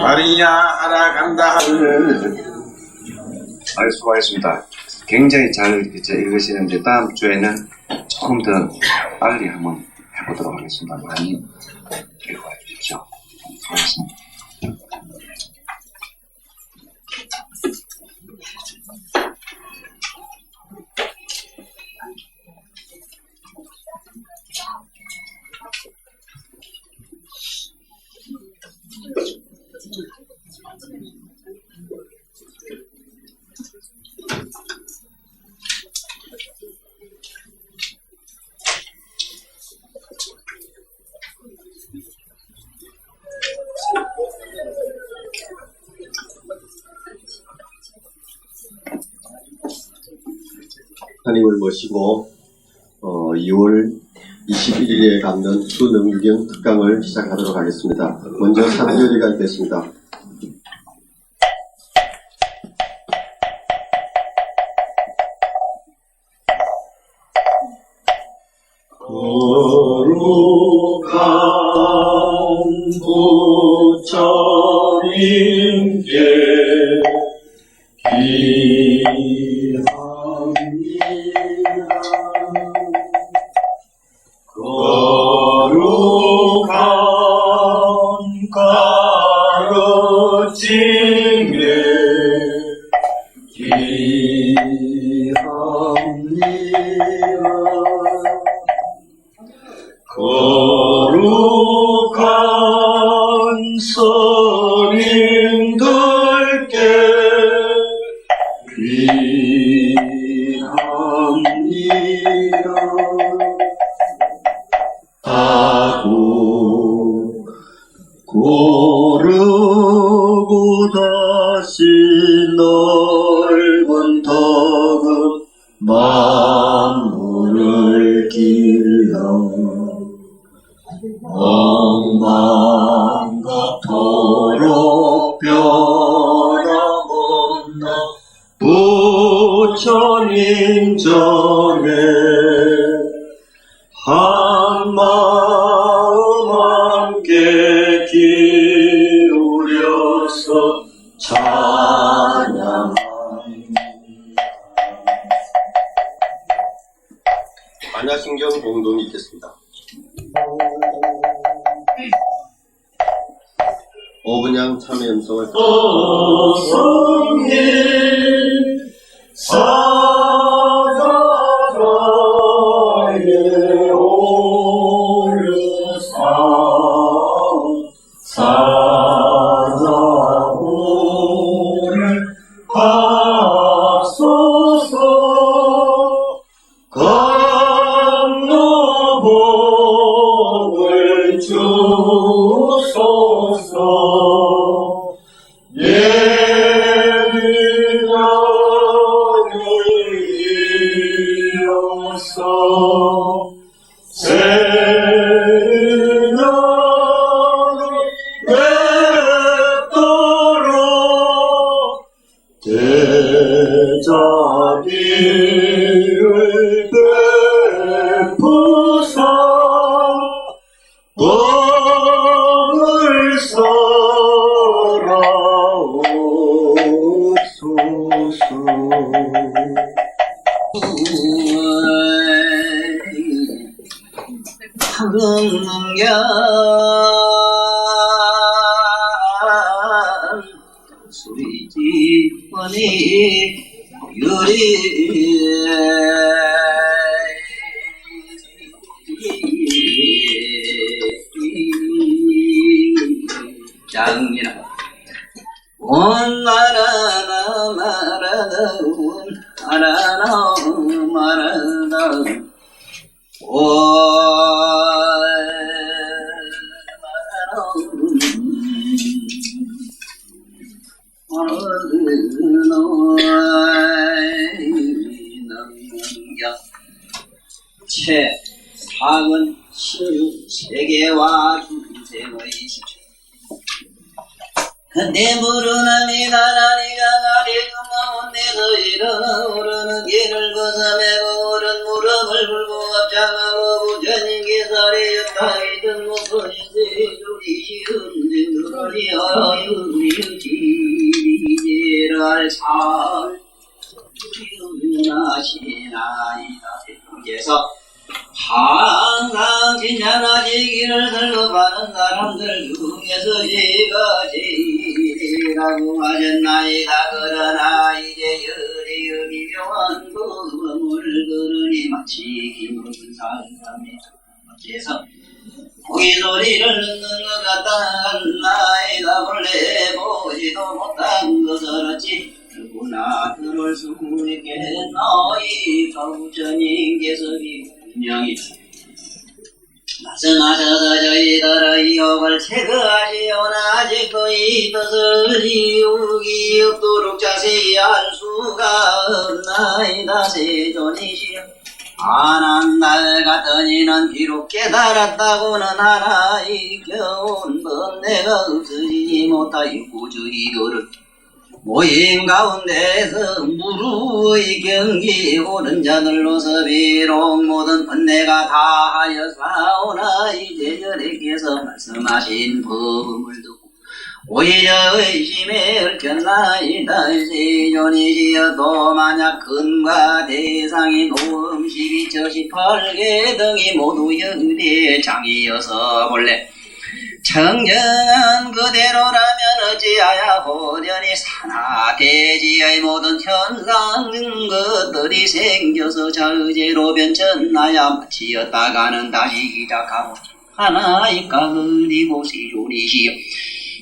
마리아 알아간다. 아유, 수고하셨습니다. 굉장히 잘 읽으시는데 다음 주에는 조금 더 빨리 한번 해보도록 하겠습니다. 많이 읽어봐 주십시오. 수고하셨습니다. 하나님을 모시고 2월 21일에 갖는 수능유경 특강을 시작하도록 하겠습니다. 먼저 상주리가 있겠습니다. 거룩한 부처님께 기합니다. 거룩한 가르침에 기합니다. 거룩한 스님들께 귀합니다. 하고 고르고 다시 넓은 덕은 만물을 길러 억만각토록 변함없나 부처님 전에 한마음 함께 기울여서 찬양합니다. 안야신경 봉동이 있겠습니다. 5분양 참여 음성을 성님 사자자에 오르사 사자오를 하소서 건너복을 주소서 예비견을 이어서 세년을 맺도록 대자비를 베푸사 복을 설하옵소서. 수리지원이 장이나 온 나라나 마라다 온 나라나 마라다 체 사근 시류 세계와 중생의 시체 내 무르나니 나라니가 나리가 마운데서 일어나 오르는 길을 벗어매고 오른 무릎을 불고 앞장하고 부처님께 살이 역하게 든 목소리 세조리 시음진 누러리 유지를 잘 하시나이다. 대통께서 항상 진짠하시기를 설거하는 사람들 중에서 제가 제일이라고 하셨나이다. 그러나 이제 열이 묘한 검을 그러니 마치 기쁜 사람이 어째서 고기 소리를 듣는 것 같다나이다. 본래 보지도 못한 것을 어찌 누구나 들을 수 있겠나이까. 부처님께서 분명히 말씀하셔서 저희들의 이욕을 체크하시오나 아직도 이 뜻을 이루기 없도록 자세히 알 수가 없나이다. 세존이시여 안한날 같은 이는 비록 깨달았다고는 하나 이 겨운 번뇌가 없어지지 못하였고 저희들은 모임 가운데서 무루의 경기 오른 자들로서 비록 모든 번뇌가 다하였사오나 이제 여래께서 말씀하신 법을 듣고 오히려 의심에 얽혔나이다. 세존이시여 또 만약 근과 대상이 노음 12처 18개 등이 모두 열의 장이어서 본래 청정한 그대로라면 어찌하여 호련히 산하대지의 모든 현상 것들이 생겨서 자의제로 변천하여 마치었다가는 다시 시작하고 하나이까. 그리고 세존이시여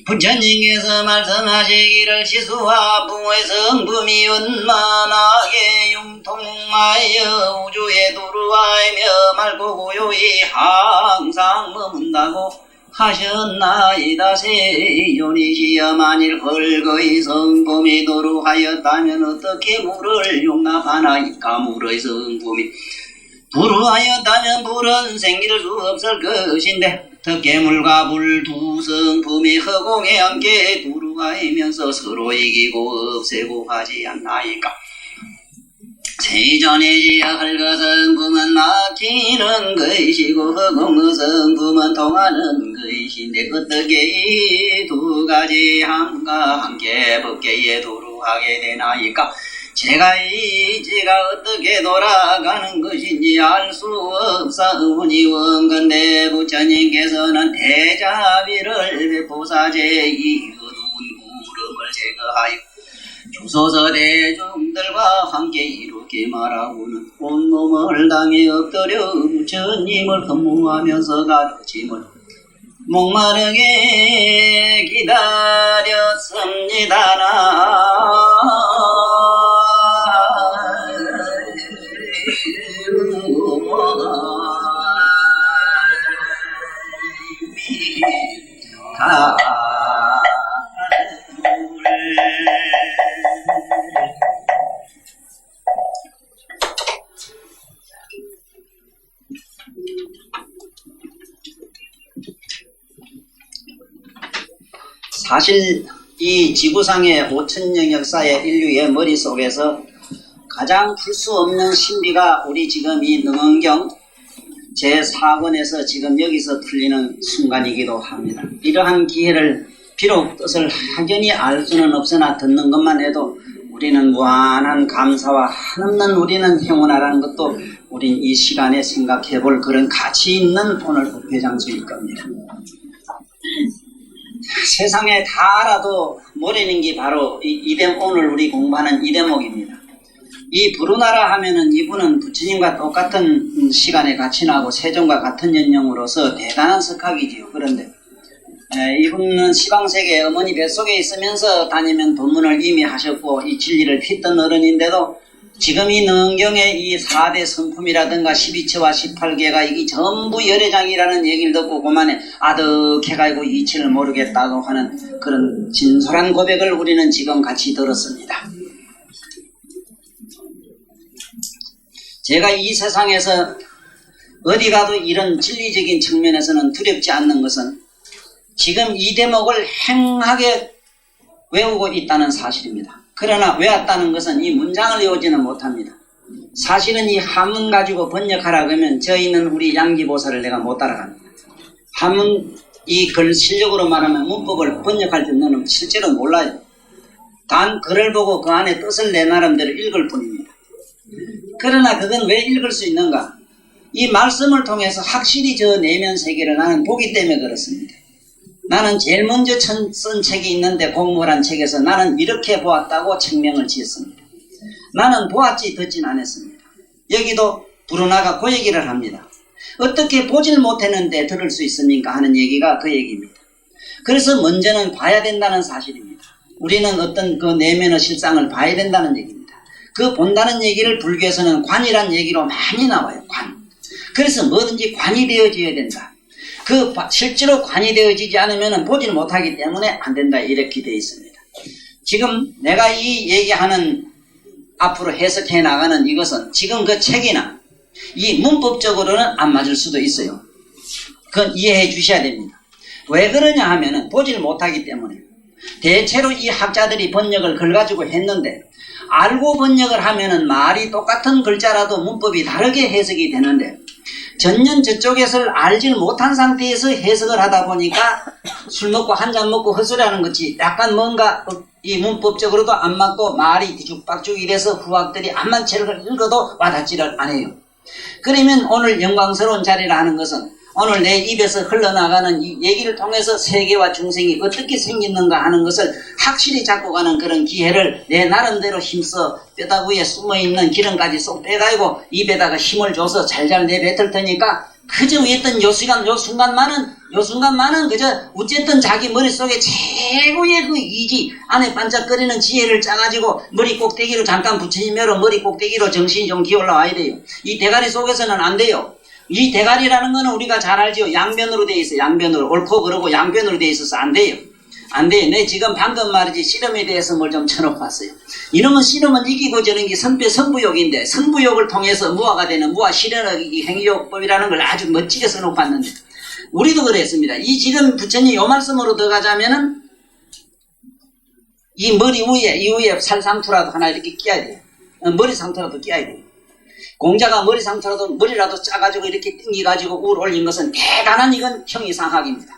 부처님께서 말씀하시기를 시수와 부의 성품이 원만하게 융통하여 우주에 도루하며 맑고 고요히 항상 머문다고 하셨나이다. 세존이시여 만일 헐거의 성품이 도루하였다면 어떻게 물을 용납하나이까. 물의 성품이 도루하였다면 불은 생길 수 없을 것인데 어떻게 물과 물 두 성품이 허공에 함께 두루하면서 서로 이기고 없애고 하지 않나이까. 세존이시여 헐거 성품은 막히는 것이고 허공 성품은 통하는 것인데 어떻게 이 두 가지 함과 함께 법계에 도루하게 되나이까. 제가 이지가 어떻게 돌아가는 것인지 알 수 없사오니 원건대 부처님께서는 대자비를 베푸사 제2 어두운 구름을 제거하여 주소서 대중들과 함께 이렇게 말하고는 온몸을 당에 엎드려 부처님을 근무하면서 가르침을 목마르게 기다렸습니다. 사실 이 지구상의 5천년 역사의 인류의 머릿속에서 가장 풀 수 없는 신비가 우리 지금 이 능언경 제4권에서 지금 여기서 풀리는 순간이기도 합니다. 이러한 기회를 비록 뜻을 확연히 알 수는 없으나 듣는 것만 해도 우리는 무한한 감사와 한없는 우리는 행운하라는 것도 우린 이 시간에 생각해 볼 그런 가치 있는 오늘 법회장소일 겁니다. 세상에 다 알아도 모르는 게 바로 오늘 우리 공부하는 이 대목입니다. 이 부르나라 하면은 이분은 부처님과 똑같은 시간에 같이 나고 세종과 같은 연령으로서 대단한 석학이지요. 그런데 이분은 시방세계 어머니 뱃속에 있으면서 다니면 법문을 이미 하셨고 이 진리를 핏던 어른인데도 지금 이 능경의 이 4대 성품이라든가 12처와 18개가 이게 전부 열애장이라는 얘기를 듣고 그만에 아득해가지고 이치를 모르겠다고 하는 그런 진솔한 고백을 우리는 지금 같이 들었습니다. 제가 이 세상에서 어디 가도 이런 진리적인 측면에서는 두렵지 않는 것은 지금 이 대목을 행하게 외우고 있다는 사실입니다. 그러나 외웠다는 것은 이 문장을 외우지는 못합니다. 사실은 이 한문 가지고 번역하라 그러면 저희는 우리 양지보살을 내가 못 따라갑니다. 한문 이 글 실력으로 말하면 문법을 번역할 줄 너는 실제로 몰라요. 단 글을 보고 그 안에 뜻을 내 나름대로 읽을 뿐입니다. 그러나 그건 왜 읽을 수 있는가? 이 말씀을 통해서 확실히 저 내면 세계를 나는 보기 때문에 그렇습니다. 나는 제일 먼저 쓴 책이 있는데 공부한 책에서 나는 이렇게 보았다고 책명을 지었습니다. 나는 보았지 듣진 않았습니다. 여기도 브루나가 그 얘기를 합니다. 어떻게 보질 못했는데 들을 수 있습니까? 하는 얘기가 그 얘기입니다. 그래서 먼저는 봐야 된다는 사실입니다. 우리는 어떤 그 내면의 실상을 봐야 된다는 얘기입니다. 그 본다는 얘기를 불교에서는 관이란 얘기로 많이 나와요. 관. 그래서 뭐든지 관이 되어져야 된다. 그 실제로 관이 되어지지 않으면 보질 못하기 때문에 안 된다. 이렇게 되어 있습니다. 지금 내가 이 얘기하는 앞으로 해석해 나가는 이것은 지금 그 책이나 이 문법적으로는 안 맞을 수도 있어요. 그건 이해해 주셔야 됩니다. 왜 그러냐 하면은 보질 못하기 때문에. 대체로 이 학자들이 번역을 글 가지고 했는데 알고 번역을 하면은 말이 똑같은 글자라도 문법이 다르게 해석이 되는데 전년 저쪽에서 알질 못한 상태에서 해석을 하다 보니까 술 먹고 한 잔 먹고 헛소리하는 거지 약간 뭔가 이 문법적으로도 안 맞고 말이 뒤죽박죽 이래서 후학들이 암만 책을 읽어도 와닿지를 않아요. 그러면 오늘 영광스러운 자리라 하는 것은 오늘 내 입에서 흘러나가는 이 얘기를 통해서 세계와 중생이 어떻게 생겼는가 하는 것을 확실히 잡고 가는 그런 기회를 내 나름대로 힘써 뼈다귀 위에 숨어있는 기름까지 쏙 빼가지고 입에다가 힘을 줘서 잘잘 내뱉을 테니까 그저 어떤 요 순간만은 그저 어쨌든 자기 머릿속에 최고의 그 이지 안에 반짝거리는 지혜를 짜가지고 머리 꼭대기로 잠깐 부처님으로 머리 꼭대기로 정신이 좀 기어올라와야 돼요. 이 대가리 속에서는 안 돼요. 이 대가리라는 거는 우리가 잘 알죠. 양변으로 돼 있어. 양변으로. 옳고 그러고 양변으로 돼 있어서 안 돼요. 안 돼요. 내 지금 방금 말이지 씨름에 대해서 뭘 좀 쳐놓았어요. 이놈은 씨름은 이기고 저는 게 선부욕인데 선부욕을 통해서 무아가 되는 무아 실현의 행위요법이라는 걸 아주 멋지게 써놓았는데 우리도 그랬습니다. 이 지금 부처님 요 말씀으로 들어가자면은 이 머리 위에 이 위에 살상투라도 하나 이렇게 끼워야 돼요. 머리 상투라도 끼워야 돼요. 공자가 머리 상처라도 머리라도 짜가지고 이렇게 땡기가지고 울 올린 것은 대단한 이건 형이상학입니다.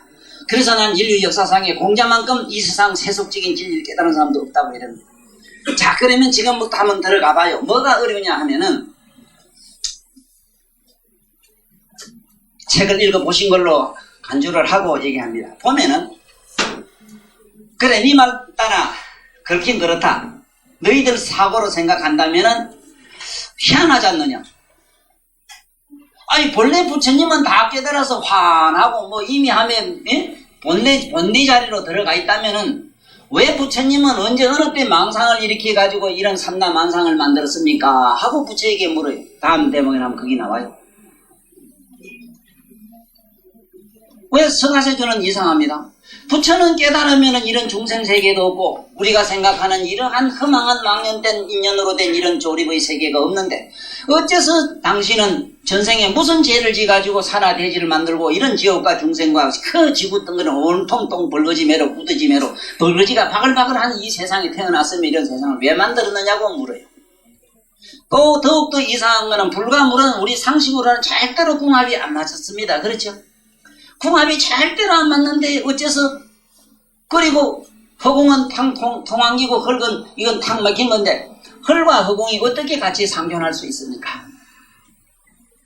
그래서 난 인류 역사상에 공자만큼 이 세상 세속적인 진리를 깨달은 사람도 없다고 이럽니다. 자 그러면 지금부터 한번 들어가 봐요. 뭐가 어려우냐 하면은 책을 읽어보신 걸로 간주를 하고 얘기합니다. 보면은 그래 네 말 따라 그렇긴 그렇다. 너희들 사고로 생각한다면은 희한하지 않느냐? 아니 본래 부처님은 다 깨달아서 환하고 뭐 이미 하면 본래 자리로 들어가 있다면은 왜 부처님은 언제 어느 때 망상을 일으켜 가지고 이런 삼라만상을 만들었습니까? 하고 부처에게 물어요. 다음 대목에 하면 그게 나와요. 왜 성하세조는 이상합니다. 부처는 깨달으면 이런 중생세계도 없고 우리가 생각하는 이러한 허망한 망연된 인연으로 된 이런 조립의 세계가 없는데 어째서 당신은 전생에 무슨 죄를 지가지고 산하대지를 만들고 이런 지옥과 중생과 그 지구 덩그는 온통통 벌거지매로 구더지매로 벌거지가 바글바글한 이 세상에 태어났으면 이런 세상을 왜 만들었느냐고 물어요. 또 더욱더 이상한 거는 불가물은 우리 상식으로는 절대로 궁합이 안 맞았습니다. 그렇죠? 궁합이 절대로 안 맞는데 어째서 그리고 허공은 통항기고 흙은 이건 탁 막힌 건데 흙과 허공이 어떻게 같이 상존할 수 있습니까?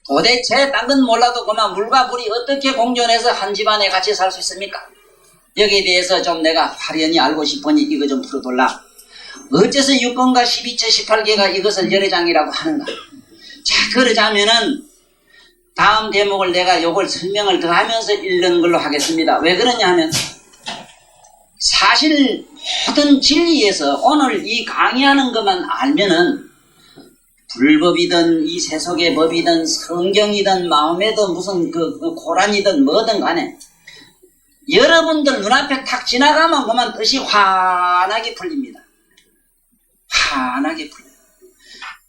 도대체 딴 건 몰라도 그만 물과 물이 어떻게 공존해서 한 집안에 같이 살 수 있습니까? 여기에 대해서 좀 내가 화려히 알고 싶으니 이거 좀 풀어둘라. 어째서 6권과 12처 18개가 이것을 열애장이라고 하는가? 자 그러자면은 다음 대목을 내가 요걸 설명을 더 하면서 읽는 걸로 하겠습니다. 왜 그러냐 하면 사실 모든 진리에서 오늘 이 강의하는 것만 알면은 불법이든 이 세속의 법이든 성경이든 마음에도 무슨 그 고란이든 뭐든 간에 여러분들 눈앞에 탁 지나가면 그만 뜻이 환하게 풀립니다. 환하게 풀립니다.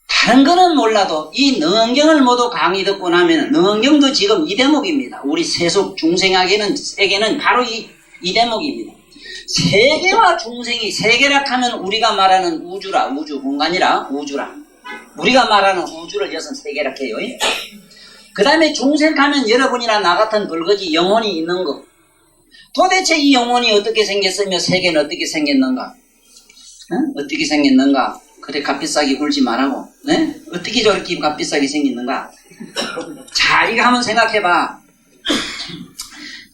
다른 거는 몰라도 이 능언경을 모두 강의 듣고 나면 능언경도 지금 이 대목입니다. 우리 세속 중생에게는 바로 이 대목입니다. 세계와 중생이 세계라 하면 우리가 말하는 우주라 우주 공간이라 우주라 우리가 말하는 우주를 여기서 세계라 해요. 그 다음에 중생하면 여러분이나 나 같은 불거지 영혼이 있는 거 도대체 이 영혼이 어떻게 생겼으며 세계는 어떻게 생겼는가? 어떻게 생겼는가? 그래 값비싸게 굴지 말라고. 네? 어떻게 저렇게 값비싸게 생겼는가? 자, 이거 한번 생각해봐.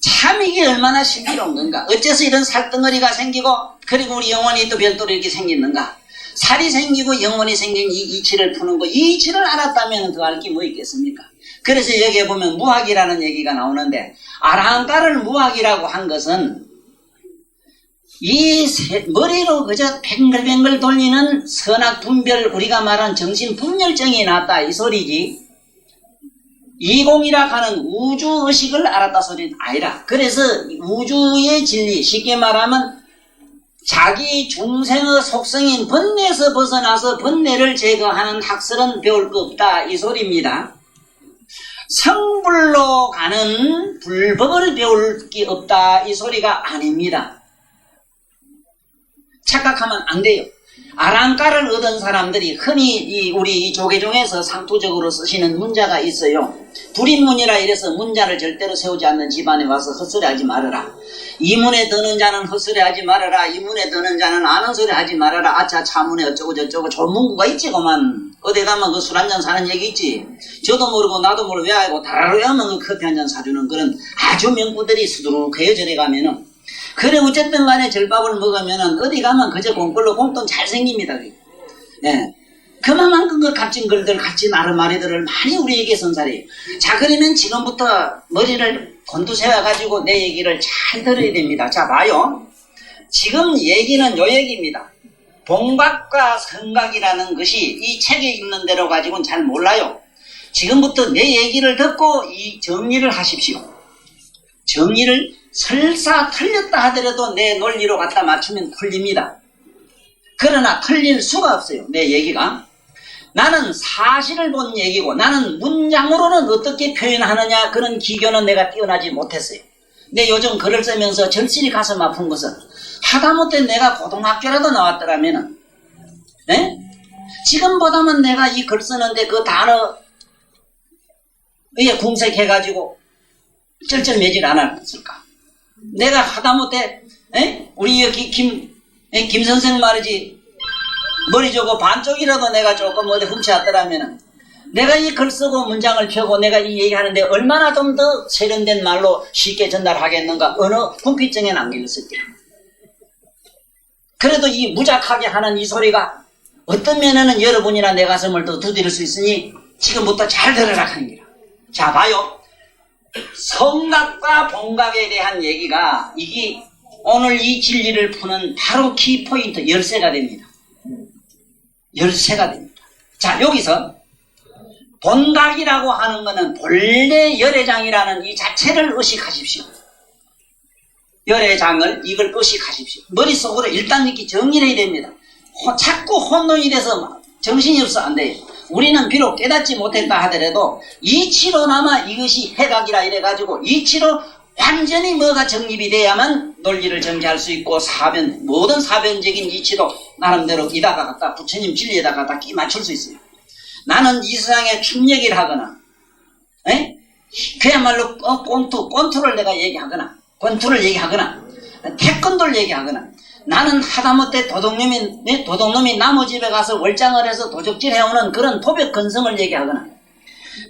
참 이게 얼마나 신비로운 건가? 어째서 이런 살덩어리가 생기고 그리고 우리 영혼이 또 별도로 이렇게 생겼는가? 살이 생기고 영혼이 생긴 이 이치를 푸는 거, 이 이치를 알았다면 더 알 게 뭐 있겠습니까? 그래서 여기에 보면 무학이라는 얘기가 나오는데, 아라한가를 무학이라고 한 것은 이 머리로 그저 뱅글뱅글 돌리는 선악 분별, 우리가 말한 정신 분열증이 났다 이 소리지, 이공이라 하는 우주의식을 알았다 소리는 아니라. 그래서 우주의 진리, 쉽게 말하면 자기 중생의 속성인 번뇌에서 벗어나서 번뇌를 제거하는 학설은 배울 거 없다 이 소리입니다. 성불로 가는 불법을 배울 게 없다 이 소리가 아닙니다. 착각하면 안 돼요. 아랑가를 얻은 사람들이 흔히 우리 이 조계종에서 상투적으로 쓰시는 문자가 있어요. 불인문이라 이래서 문자를 절대로 세우지 않는 집안에 와서 헛소리하지 말아라. 이 문에 드는 자는 헛소리하지 말아라. 이 문에 드는 자는 아는 소리 하지 말아라. 아차 차문에 어쩌고 저쩌고 조문구가 있지 그만. 어디 가면 그 술 한잔 사는 얘기 있지. 저도 모르고 나도 모르고 왜 알고 다라로 하면 그 커피 한잔 사주는 그런 아주 명구들이 수두룩해요. 저래 가면은. 그래 어쨌든 간에 절밥을 먹으면은 어디 가면 그저 공꼴로 공돈 잘 생깁니다. 예. 그만큼 그 값진 글들, 값진 아르마리들을 많이 우리에게 선사해요. 자, 그러면 지금부터 머리를 곤두세워가지고 내 얘기를 잘 들어야 됩니다. 자, 봐요. 지금 얘기는 요 얘기입니다. 봉각과 성각이라는 것이 이 책에 있는 대로 가지고는 잘 몰라요. 지금부터 내 얘기를 듣고 이 정리를 하십시오. 정리를 설사 틀렸다 하더라도 내 논리로 갖다 맞추면 틀립니다. 그러나 틀릴 수가 없어요. 내 얘기가. 나는 사실을 본 얘기고 나는 문장으로는 어떻게 표현하느냐 그런 기교는 내가 뛰어나지 못했어요. 근데 요즘 글을 쓰면서 절실히 가슴 아픈 것은 하다못해 내가 고등학교라도 나왔더라면은 지금보다는 내가 이 글 쓰는데 그 단어에 궁색해가지고 쩔쩔매질 않았을까? 내가 하다못해 우리 김 선생 말이지 머리 저고 반쪽이라도 내가 조금 어디 훔쳐왔더라면은 내가 이 글 쓰고 문장을 펴고 내가 이 얘기하는데 얼마나 좀 더 세련된 말로 쉽게 전달하겠는가 어느 궁피증에 남겨있을게. 그래도 이 무작하게 하는 이 소리가 어떤 면에는 여러분이나 내 가슴을 더 두드릴 수 있으니 지금부터 잘 들으라 하는 기라. 자, 봐요. 성각과 봉각에 대한 얘기가 이게 오늘 이 진리를 푸는 바로 키포인트 열쇠가 됩니다. 열쇠가 됩니다. 자, 여기서 본각이라고 하는 것은 본래 열애장이라는 이 자체를 의식하십시오. 열애장을 이걸 의식하십시오. 머릿속으로 일단 이렇게 정리를 해야 됩니다. 자꾸 혼돈이 돼서 정신이 없어 안 돼요. 우리는 비록 깨닫지 못했다 하더라도 이치로나마 이것이 해각이라 이래가지고 이치로 완전히 뭐가 정립이 돼야만 논리를 정지할 수 있고 모든 사변적인 이치도 나름대로 이다가 갖다 부처님 진리에다 갖다 끼 맞출 수 있어요. 나는 이 세상에 춤얘기를 하거나 그야말로 권투를 내가 얘기하거나 권투를 얘기하거나 태권도를 얘기하거나 나는 하다못해 도둑놈이 나무 집에 가서 월장을 해서 도적질 해오는 그런 토벽 근성을 얘기하거나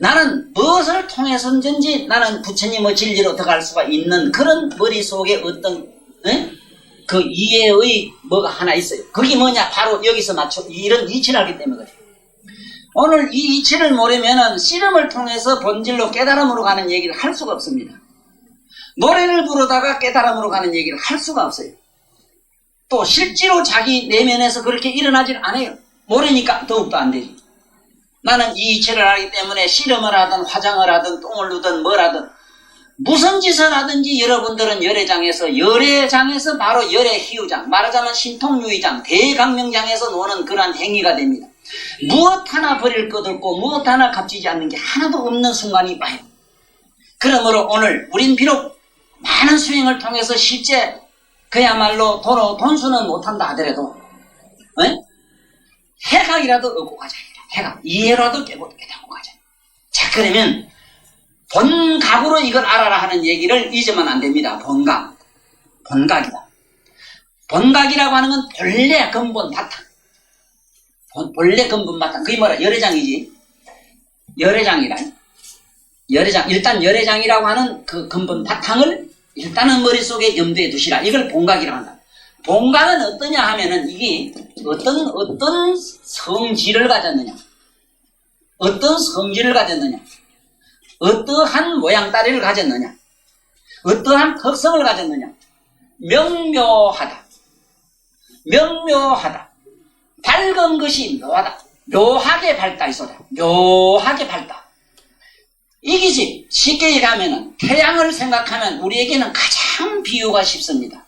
나는 무엇을 통해서든지 나는 부처님의 진리로 들어갈 수가 있는 그런 머릿속에 어떤 그 이해의 뭐가 하나 있어요. 그게 뭐냐? 바로 여기서 맞춰 이런 이치를 하기 때문에 그래요. 오늘 이 이치를 모르면은 씨름을 통해서 본질로 깨달음으로 가는 얘기를 할 수가 없습니다. 노래를 부르다가 깨달음으로 가는 얘기를 할 수가 없어요. 또 실제로 자기 내면에서 그렇게 일어나질 않아요. 모르니까 더욱더 안 되지. 나는 이 이치를 알기 때문에 씨름을 하든 화장을 하든 똥을 누든 뭐라든 무슨 짓을 하든지 여러분들은 열애장에서 바로 열애희유장, 말하자면 신통유의장, 대강명장에서 노는 그러한 행위가 됩니다. 무엇 하나 버릴 것 없고 무엇 하나 값지지 않는 게 하나도 없는 순간이 와요. 그러므로 오늘 우린 비록 많은 수행을 통해서 실제 그야말로 돈수는 못한다 하더라도 해각이라도 얻고 가자. 해각. 이해라도 깨닫고 가자. 자, 그러면 본각으로 이걸 알아라 하는 얘기를 잊으면 안 됩니다. 본각. 본각이다. 본각이라고 하는 건 본래 근본 바탕. 본래 근본 바탕. 그게 뭐라? 열애장이지. 열애장이라. 열애장. 일단 열애장이라고 하는 그 근본 바탕을 일단은 머릿속에 염두에 두시라. 이걸 본각이라고 한다. 본각은 어떠냐 하면은 이게 어떤 성질을 가졌느냐. 어떤 성질을 가졌느냐. 어떠한 모양따리를 가졌느냐. 어떠한 특성을 가졌느냐. 명묘하다. 명묘하다. 밝은 것이 묘하다. 묘하게 밝다 이 소리야. 묘하게 밝다. 이기지. 쉽게 얘기하면 태양을 생각하면 우리에게는 가장 비유가 쉽습니다.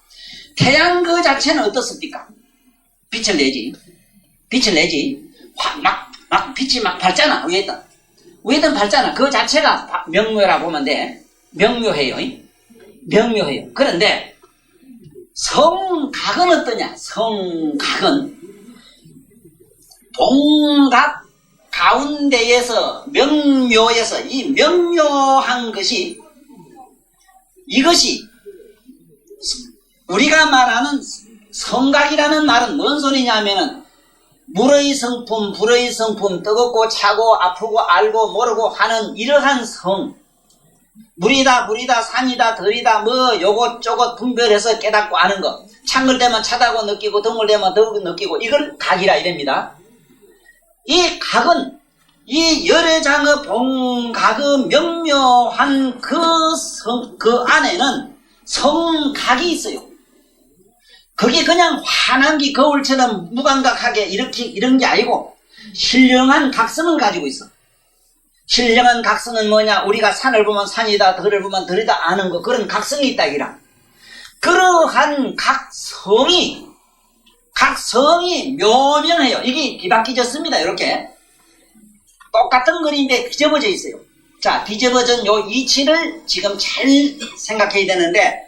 태양 그 자체는 어떻습니까? 빛을 내지. 빛을 내지. 막 빛이 막 밝잖아. 위에든 밝잖아. 그 자체가 명묘라고 보면 돼. 명묘해요. 명묘해요. 그런데 성각은 어떠냐? 성각은 본각 가운데에서 명묘에서 이 명묘한 것이 이것이 우리가 말하는 성각이라는 말은 뭔 소리냐 하면은 물의 성품, 불의 성품, 뜨겁고 차고 아프고 알고 모르고 하는 이러한 성, 물이다 불이다 산이다 들이다 뭐 요것저것 분별해서 깨닫고 아는 거, 찬 걸 되면 차다고 느끼고 더운 걸 되면 더우고 느끼고 이걸 각이라 이랍니다. 이 각은 이 열애장의 본각의 명묘한 그 안에는 성각이 있어요. 그게 그냥 환한기 거울처럼 무감각하게 이런 게 아니고 신령한 각성을 가지고 있어. 신령한 각성은 뭐냐? 우리가 산을 보면 산이다, 들을 보면 들이다 아는 거, 그런 각성이 있다 이라. 그러한 각성이 묘명해요. 이게 뒤바뀌졌습니다. 이렇게 똑같은 그림에 뒤집어져 있어요. 자, 뒤집어진 요 이치를 지금 잘 생각해야 되는데,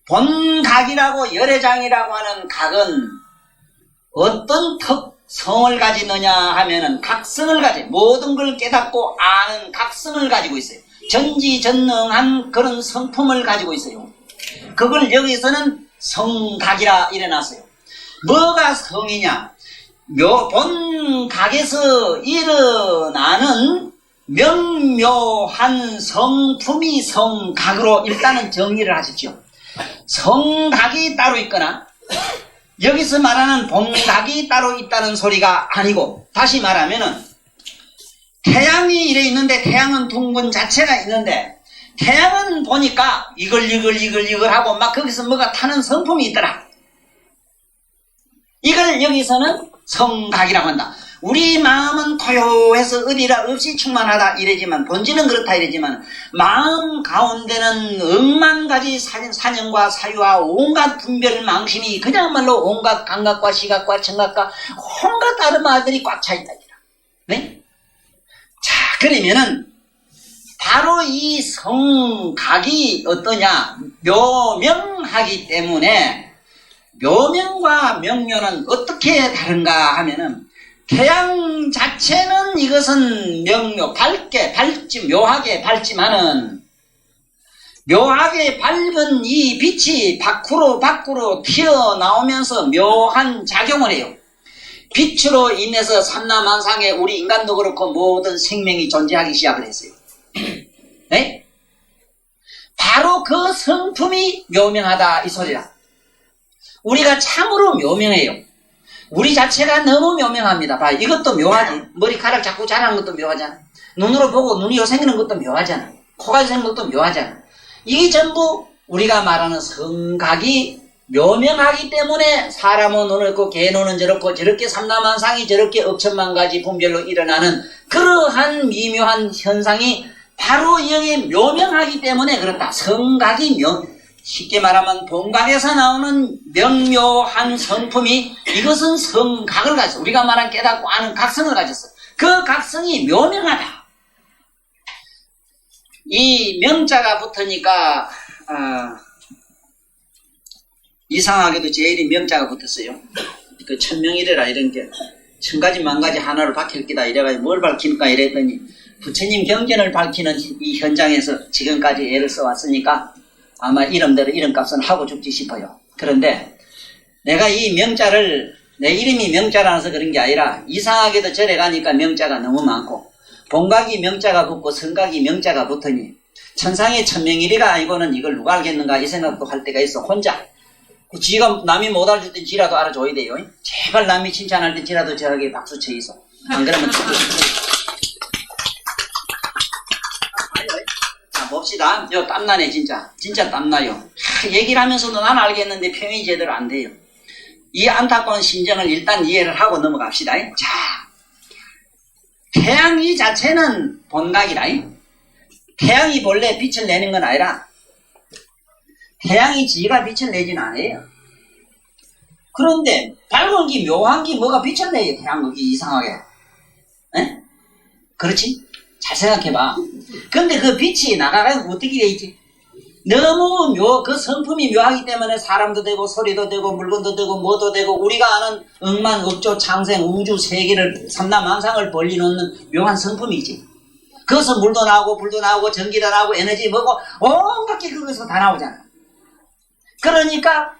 본각이라고 열애장이라고 하는 각은 어떤 특성을 가지느냐 하면은 각성을 가지, 모든 걸 깨닫고 아는 각성을 가지고 있어요. 전지전능한 그런 성품을 가지고 있어요. 그걸 여기서는 성각이라 이래놨어요. 뭐가 성이냐? 본각에서 일어나는 명묘한 성품이 성각으로 일단은 정리를 하십시오. 성각이 따로 있거나 여기서 말하는 본각이 따로 있다는 소리가 아니고, 다시 말하면은 태양이 이래 있는데 태양은 둥근 자체가 있는데 태양은 보니까 이걸 하고 막 거기서 뭐가 타는 성품이 있더라. 이걸 여기서는 성각이라고 한다. 우리 마음은 고요해서 어디라 없이 충만하다 이래지만, 본질은 그렇다 이래지만, 마음 가운데는 억만 가지 사념과 사유와 온갖 분별 망심이 그냥말로 온갖 감각과 시각과 청각과 온갖 다른 말들이 꽉 차 있다. 네? 자, 그러면은 바로 이 성각이 어떠냐? 묘명하기 때문에, 묘명과 명료는 어떻게 다른가 하면은, 태양 자체는 이것은 명료, 묘하게 밝지만은, 묘하게 밝은 이 빛이 밖으로 튀어나오면서 묘한 작용을 해요. 빛으로 인해서 삼라만상에 우리 인간도 그렇고 모든 생명이 존재하기 시작을 했어요. 네? 바로 그 성품이 묘명하다 이 소리라. 우리가 참으로 묘명해요. 우리 자체가 너무 묘명합니다. 봐, 이것도 묘하지. 머리카락 자꾸 자라는 것도 묘하잖아. 눈으로 보고 눈이 요 생기는 것도 묘하잖아. 코가 생기는 것도 묘하잖아. 이게 전부 우리가 말하는 성각이 묘명하기 때문에 사람은 눈을 있고 개 눈은 저렇고 저렇게 삼라만상이 저렇게 억천만 가지 분별로 일어나는 그러한 미묘한 현상이 바로 여기 묘명하기 때문에 그렇다. 성각이 쉽게 말하면 본각에서 나오는 명묘한 성품이 이것은 성각을 가졌어. 우리가 말한 깨닫고 아는 각성을 가졌어. 그 각성이 묘명하다. 이 명자가 붙으니까 이상하게도 제일이 명자가 붙었어요. 그 천명이래라 이런 게 천가지 만가지 하나를 밝힐 기다 이래가지고 뭘 밝힐까 이랬더니 부처님 경전을 밝히는 이 현장에서 지금까지 애를 써왔으니까 아마 이름대로 이름값은 하고 죽지 싶어요. 그런데 내가 이 명자를 내 이름이 명자라서 그런 게 아니라 이상하게도 절에 가니까 명자가 너무 많고 본각이 명자가 붙고 성각이 명자가 붙으니 천상의 천명일이라 이거는 이걸 누가 알겠는가 이 생각도 할 때가 있어. 혼자 지가 남이 못 알아줄 땐 지라도 알아줘야 돼요. 제발 남이 칭찬할 때 지라도 저에게 박수 쳐 있어. 안 그러면 자 봅시다. 요 땀나네 진짜 땀나요. 얘기를 하면서도 난 알겠는데 표현이 제대로 안 돼요. 이 안타까운 심정을 일단 이해를 하고 넘어갑시다. 자, 태양 이 자체는 본각이라. 태양이 본래 빛을 내는 건 아니라 태양이 지가 빛을 내진 않아요. 그런데 밝은 기 묘한 기 뭐가 빛을 내요. 태양극이 이상하게. 에? 그렇지? 잘 생각해봐. 근데 그 빛이 나가면 어떻게 돼 있지? 너무 그 성품이 묘하기 때문에 사람도 되고 소리도 되고 물건도 되고 뭐도 되고 우리가 아는 억만 억조 창생 우주 세계를 삼라만상을 벌리놓는 묘한 성품이지. 그것은 물도 나오고 불도 나오고 전기도 나오고 에너지 뭐고 온갖 게 그것에서 다 나오잖아. 그러니까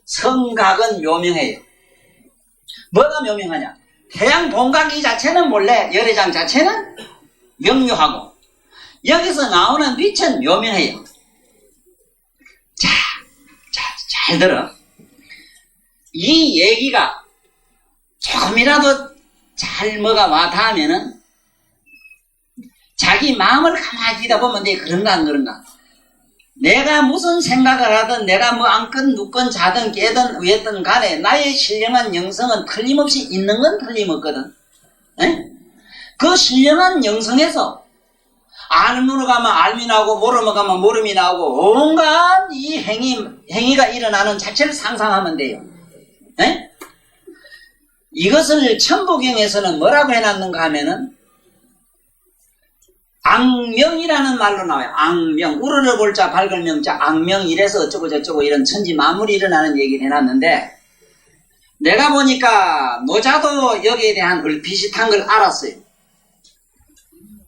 성각은 묘명해요. 뭐가 묘명하냐? 태양 본각 이 자체는 원래 열애장 자체는 명료하고 여기서 나오는 빛은 묘명해요. 잘 들어. 이 얘기가 조금이라도 잘 뭐가 와닿으면은 자기 마음을 가만히 뒤다 보면 내 그런가 안 그런가. 내가 무슨 생각을 하든 내가 뭐 앉건 눕건 자든 깨든 위했든 간에 나의 신령한 영성은 틀림없이 있는 건 틀림없거든. 에? 그 신령한 영성에서 알므로 가면 알미 나오고 모르면 가면 모름이 나오고 온갖 이 행위가 일어나는 자체를 상상하면 돼요. 에? 이것을 천부경에서는 뭐라고 해놨는가 하면은 악명이라는 말로 나와요. 악명. 우러러 볼 자 밝을 명자 악명 이래서 어쩌고 저쩌고 이런 천지 만물이 일어나는 얘기를 해놨는데 내가 보니까 노자도 여기에 대한 비슷한 걸 알았어요.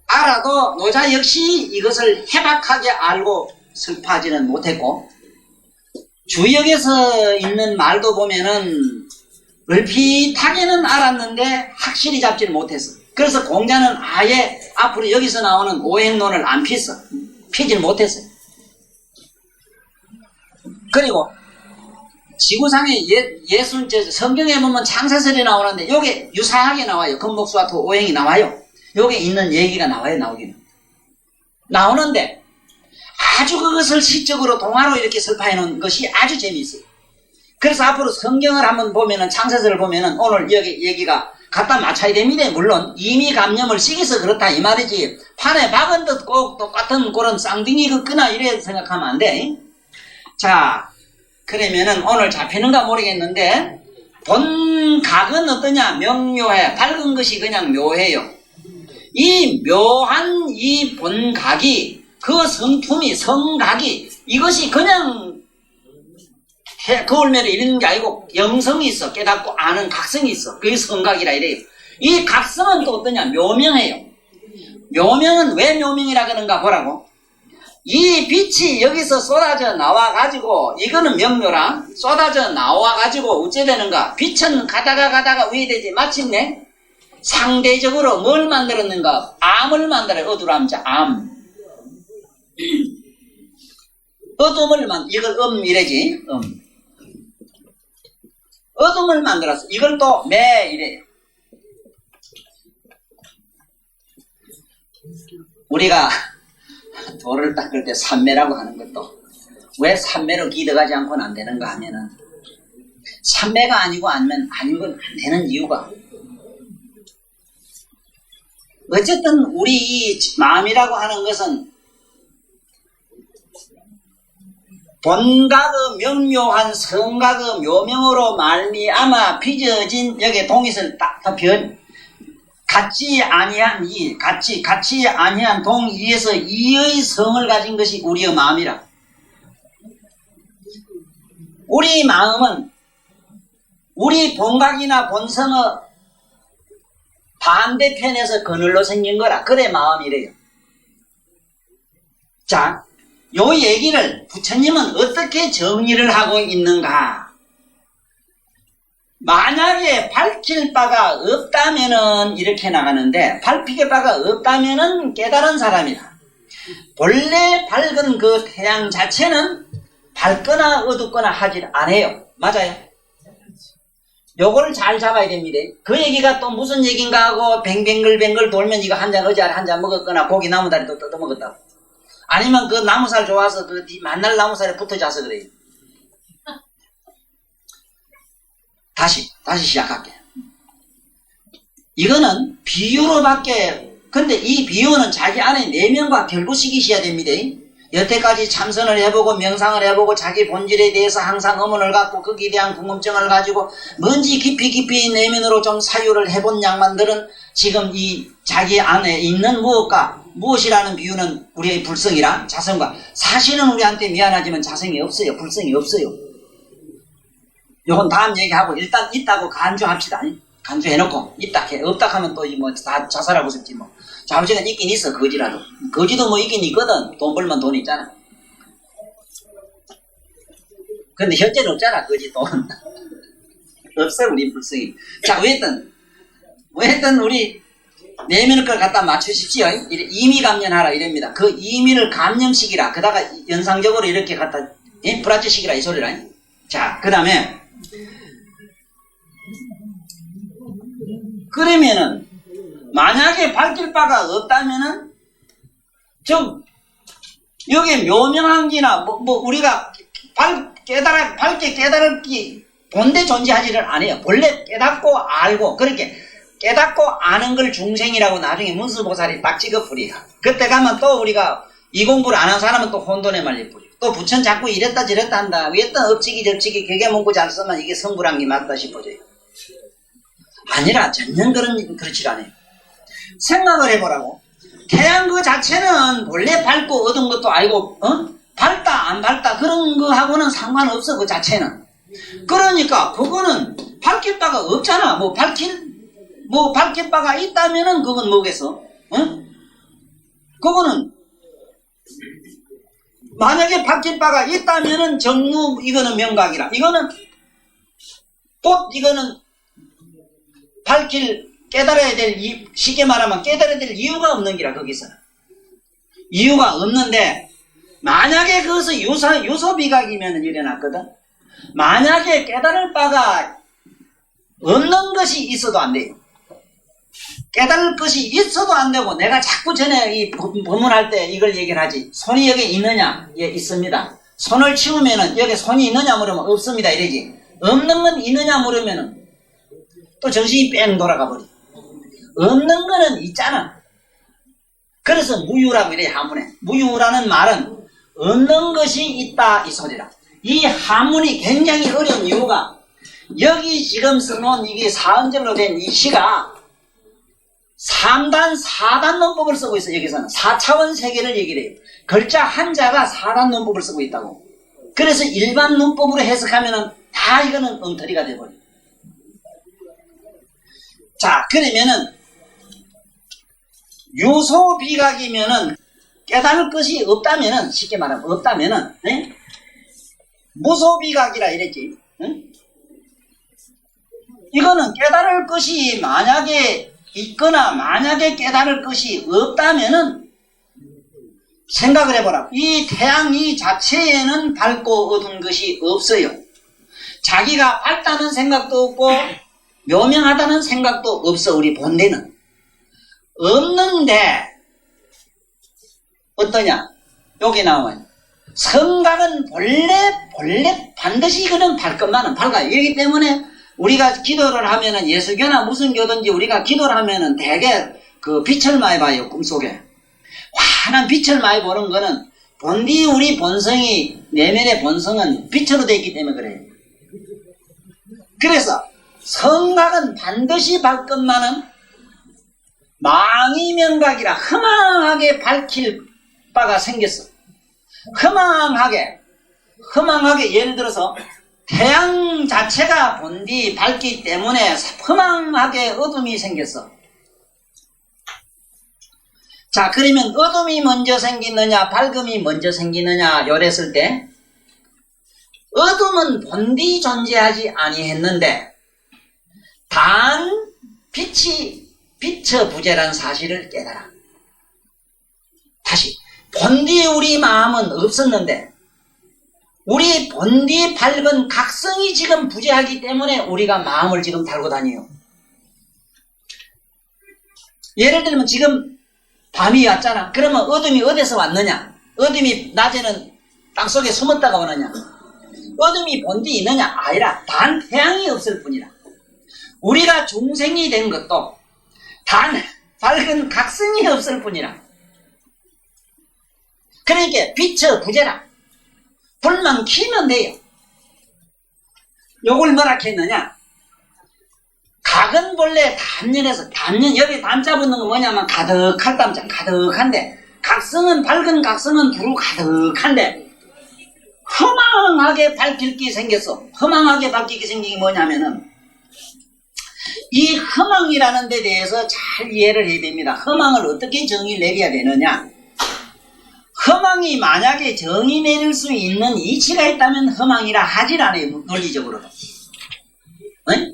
알아도 노자 역시 이것을 해박하게 알고 설파하지는 못했고 주역에서 있는 말도 보면은 얼핏하게는 알았는데 확실히 잡지를 못했어. 그래서 공자는 아예 앞으로 여기서 나오는 오행론을 안 피질 못했어요. 그리고 지구상에 성경에 보면 창세설이 나오는데 요게 유사하게 나와요. 금목수와 토 오행이 나와요. 요게 있는 얘기가 나와요. 나오기는 나오는데 아주 그것을 시적으로 동화로 이렇게 설파해 놓은 것이 아주 재미있어요. 그래서 앞으로 성경을 한번 보면은 창세설을 보면은 오늘 여기 얘기가 갖다 맞춰야 됩니다. 물론 이미 감염을 시켜서 그렇다 이 말이지 판에 박은 듯 꼭 똑같은 그런 쌍둥이 끄나 이래 생각하면 안 돼. 자 그러면은 오늘 잡히는가 모르겠는데 본각은 어떠냐? 명료해. 밝은 것이 그냥 묘해요. 이 묘한 이 본각이 그 성품이 성각이 이것이 그냥 거울매로 이런 게 아니고 영성이 있어. 깨닫고 아는 각성이 있어. 그게 성각이라 이래요. 이 각성은 또 어떠냐? 묘명해요. 묘명은 왜 묘명이라 그런가 보라고. 이 빛이 여기서 쏟아져 나와가지고 이거는 명료라 쏟아져 나와가지고 어째 되는가? 빛은 가다가 우회되지 마침내 상대적으로 뭘 만들었는가? 암을 만들어요. 어두람자 암. 어둠을 이걸 이래지 어둠을 만들었어. 이걸 또 매 이래요. 우리가 돌을 닦을 때 삼매라고 하는 것도 왜 삼매로 기대가지 않고는 안 되는가 하면은 삼매가 아니고 아니면 아닌 건 안 되는 이유가 어쨌든 우리 이 마음이라고 하는 것은 본각의 명묘한 성각의 묘명으로 말미암아 빚어진 여기에 동의를 딱 같지 아니한 이 같이 아니한 동이에서 이의 성을 가진 것이 우리의 마음이라. 우리 마음은 우리 본각이나 본성의 반대편에서 그늘로 생긴 거라. 그래 마음이래요. 자, 요 얘기를 부처님은 어떻게 정리를 하고 있는가? 만약에 밝힐 바가 없다면은 이렇게 나가는데, 밝힐 바가 없다면은 깨달은 사람이다. 본래 밝은 그 태양 자체는 밝거나 어둡거나 하질 않아요. 맞아요? 요걸 잘 잡아야 됩니다. 그 얘기가 또 무슨 얘기인가 하고 뱅뱅글뱅글 돌면 이거 한 잔 어제 한 잔 먹었거나 고기 나무다리 또 뜯어먹었다고. 아니면 그 나무살 좋아서 그 만날 나무살에 붙어 자서 그래요. 다시 시작할게요. 이거는 비유로밖에, 근데 이 비유는 자기 안에 내면과 결부시키셔야 됩니다. 여태까지 참선을 해보고 명상을 해보고 자기 본질에 대해서 항상 의문을 갖고 거기에 대한 궁금증을 가지고 뭔지 깊이 내면으로 좀 사유를 해본 양반들은 지금 이 자기 안에 있는 무엇이라는 비유는 우리의 불성이랑 자성과, 사실은 우리한테 미안하지만 자성이 없어요. 불성이 없어요. 요건 다음 얘기하고 일단 있다고 간주합시다. 간주해놓고 있다 없다 하면 또 뭐 다 자살하고 싶지 뭐. 좌우지간 있긴 있어. 거지라도. 거지도 뭐 있긴 있거든. 돈 벌면 돈 있잖아. 근데 현재는 없잖아. 거지 돈. 없어 우리 불성이. 자, 왜든 우리 내면의 걸 갖다 맞추십시오. 이미 감념하라 이랍니다. 그 이미를 감념식이라. 그다가 연상적으로 이렇게 갖다 브라치식이라 이 소리라. 자, 그 다음에 그러면은 만약에 밝힐 바가 없다면은 좀 여기 묘명한기나 뭐 우리가 밝게 깨달기 본래 존재하지를 않아요. 본래 깨닫고 알고, 그렇게 깨닫고 아는 걸 중생이라고 나중에 문수보살이 딱 찍어버려요. 그때 가면 또 우리가 이 공부를 안 한 사람은 또 혼돈에 말려버려. 또 부처는 자꾸 이랬다 저랬다 한다. 왜또 엎치기 저치기 개개 문구 잘 쓰면 이게 성불한 게 맞다 싶어져요. 아니라 전혀 그렇지 않아요. 생각을 해보라고. 태양 그 자체는 원래 밝고 어두운 것도 알고, 밝다 안 밝다 그런 거하고는 상관없어. 그 자체는. 그러니까 그거는 밝힐 바가 없잖아. 밝힐 바가 있다면은 그건 뭐겠어? 그거는 만약에 밝힐 바가 있다면은 정무, 이거는 명각이라. 이거는 깨달아야 될, 쉽게 말하면 깨달아야 될 이유가 없는 기라, 거기서는. 이유가 없는데, 만약에 그것이 요소비각이면 일어났거든? 만약에 깨달을 바가 없는 것이 있어도 안 돼요. 깨달을 것이 있어도 안 되고, 내가 자꾸 전에 이 법문할 때 이걸 얘기를 하지. 손이 여기 있느냐? 예, 있습니다. 손을 치우면은 여기 손이 있느냐 물으면 없습니다. 이러지. 없는 건 있느냐 물으면은 또 정신이 뺑 돌아가 버려. 없는 거는 있잖아. 그래서 무유라고 이래, 하문에. 무유라는 말은 없는 것이 있다, 이 소리라. 이 하문이 굉장히 어려운 이유가, 여기 지금 써놓은 이게 사음절로 된 이 시가 3단, 4단 논법을 쓰고 있어. 여기서는 4차원 세계를 얘기를 해요. 글자 한자가 4단 논법을 쓰고 있다고. 그래서 일반 논법으로 해석하면은 다 이거는 엉터리가 돼버려. 자, 그러면은 유소비각이면은 깨달을 것이 없다면은, 쉽게 말하면 없다면은, 무소비각이라 이랬지. 이거는 깨달을 것이 만약에 있거나 만약에 깨달을 것이 없다면은 생각을 해보라. 이 태양이 자체에는 밝고 어두운 것이 없어요. 자기가 밝다는 생각도 없고 묘명하다는 생각도 없어. 우리 본래는 없는데 어떠냐? 여기 나와요. 성각은 본래 반드시 이거는 밝것만은 밝아요. 이기 때문에 우리가 기도를 하면은, 예수교나 무슨 교든지 우리가 기도를 하면은 대개 그 빛을 많이 봐요. 꿈속에 환한 빛을 많이 보는 거는 본디 우리 본성이, 내면의 본성은 빛으로 되어 있기 때문에 그래요. 그래서 성각은 반드시 밝것만은 망이명각이라 허망하게 밝힐 바가 생겼어. 허망하게 예를 들어서 태양 자체가 본디 밝기 때문에 허망하게 어둠이 생겼어. 자, 그러면 어둠이 먼저 생기느냐 밝음이 먼저 생기느냐 요랬을 때 어둠은 본디 존재하지 아니했는데 단 빛이 빛의 부재란 사실을 깨달아. 다시 본디 우리 마음은 없었는데 우리 본디 밝은 각성이 지금 부재하기 때문에 우리가 마음을 지금 달고 다녀요. 예를 들면 지금 밤이 왔잖아. 그러면 어둠이 어디서 왔느냐? 어둠이 낮에는 땅속에 숨었다가 오느냐? 어둠이 본디 있느냐? 아니라 단 태양이 없을 뿐이라. 우리가 중생이 된 것도 단 밝은 각성이 없을 뿐이라. 그러니까 빛의 부재라. 불만 키면 돼요. 요걸 뭐라 했느냐? 각은 본래 단연에서 단연 여기 단자 붙는 거 뭐냐면 가득할 담자 가득한데 각성은 밝은 각성은 두루 가득한데 허망하게 밝힐게 생겼어. 허망하게 밝히게 생긴 게 뭐냐면은 이 허망이라는 데 대해서 잘 이해를 해야 됩니다. 허망을 어떻게 정의를 내려야 되느냐? 허망이 만약에 정의 내릴 수 있는 이치가 있다면 허망이라 하질 않아요. 논리적으로도. 네?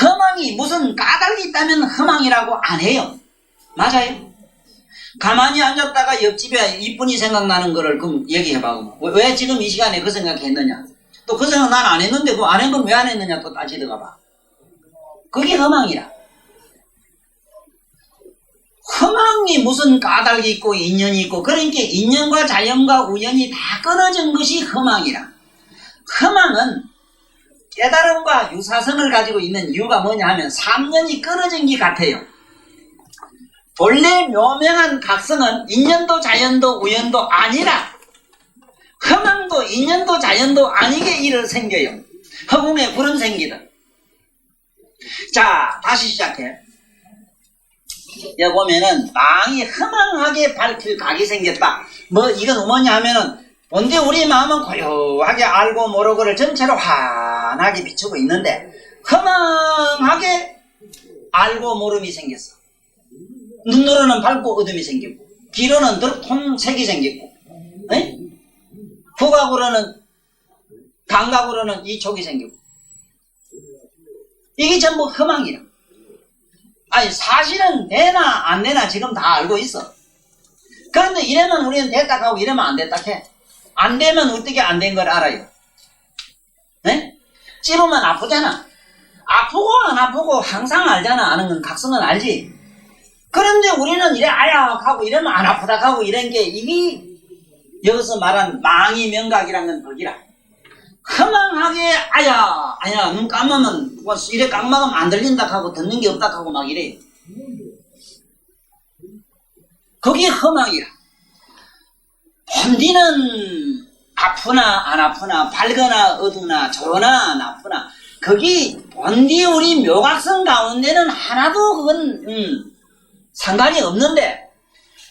허망이 무슨 까닭이 있다면 허망이라고 안 해요. 맞아요. 가만히 앉았다가 옆집에 이쁜이 생각나는 거를 그럼 얘기해봐. 왜 지금 이 시간에 그 생각했느냐? 또 그 생각 난 안 했는데 그 안 한 건 왜 안 했느냐? 또 따지다가 봐. 그게 허망이라. 허망이 무슨 까닭이 있고 인연이 있고 그러니까 인연과 자연과 우연이 다 끊어진 것이 허망이라. 허망은 깨달음과 유사성을 가지고 있는 이유가 뭐냐 하면 3년이 끊어진 게 같아요. 본래 묘명한 각성은 인연도 자연도 우연도 아니라 허망도 인연도 자연도 아니게 일을 생겨요. 허공에 구름 생기듯. 자, 다시 시작해. 여기 보면은 망이 허망하게 밝힐 각이 생겼다. 뭐 이건 뭐냐 하면은 본디 우리 마음은 고요하게 알고 모르고를 전체로 환하게 비추고 있는데 허망하게 알고 모름이 생겼어. 눈으로는 밝고 어둠이 생기고 귀로는 통색이 생기고 에? 후각으로는 감각으로는 이촉이 생기고 이게 전부 허망이라. 아니 사실은 되나 안 되나 지금 다 알고 있어. 그런데 이러면 우리는 됐다 하고 이러면 안 됐다 해. 안 되면 어떻게 안 된 걸 알아요. 네? 찝으면 아프잖아. 아프고 안 아프고 항상 알잖아. 아는 건 각성은 알지. 그런데 우리는 이래 아야하고 이러면 안 아프다 하고 이런 게 이게 여기서 말한 망이 명각이란 건 거기라. 허망하게 아야 눈 감으면 뭐 이래 깡막으면 안 들린다 하고 듣는 게 없다 하고 막 이래. 그게 허망이라. 본디는 아프나 안 아프나 밝거나 어두나 좋으나 나쁘나 거기 본디 우리 묘각성 가운데는 하나도 그건 상관이 없는데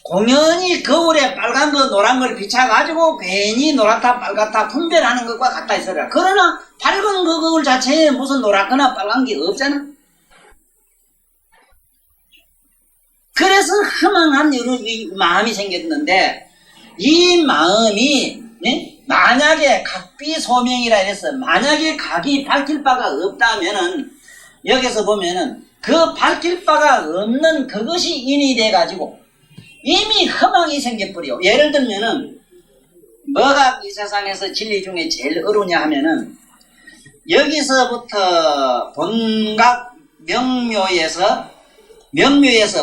공연히 거울에 빨간 거 노란 걸 비춰가지고 괜히 노랗다 빨갛다 분별하는 것과 같다 있어라. 그러나 밝은 그 거울 자체에 무슨 노랗거나 빨간 게 없잖아. 그래서 허망한 이 마음이 생겼는데 이 마음이 만약에 각비소명이라 해서 만약에 각이 밝힐 바가 없다면은 여기서 보면은 그 밝힐 바가 없는 그것이 인이 돼가지고 이미 허망이 생겨버려. 예를 들면은 뭐가 이 세상에서 진리 중에 제일 어려우냐 하면은 여기서부터 본각 명묘에서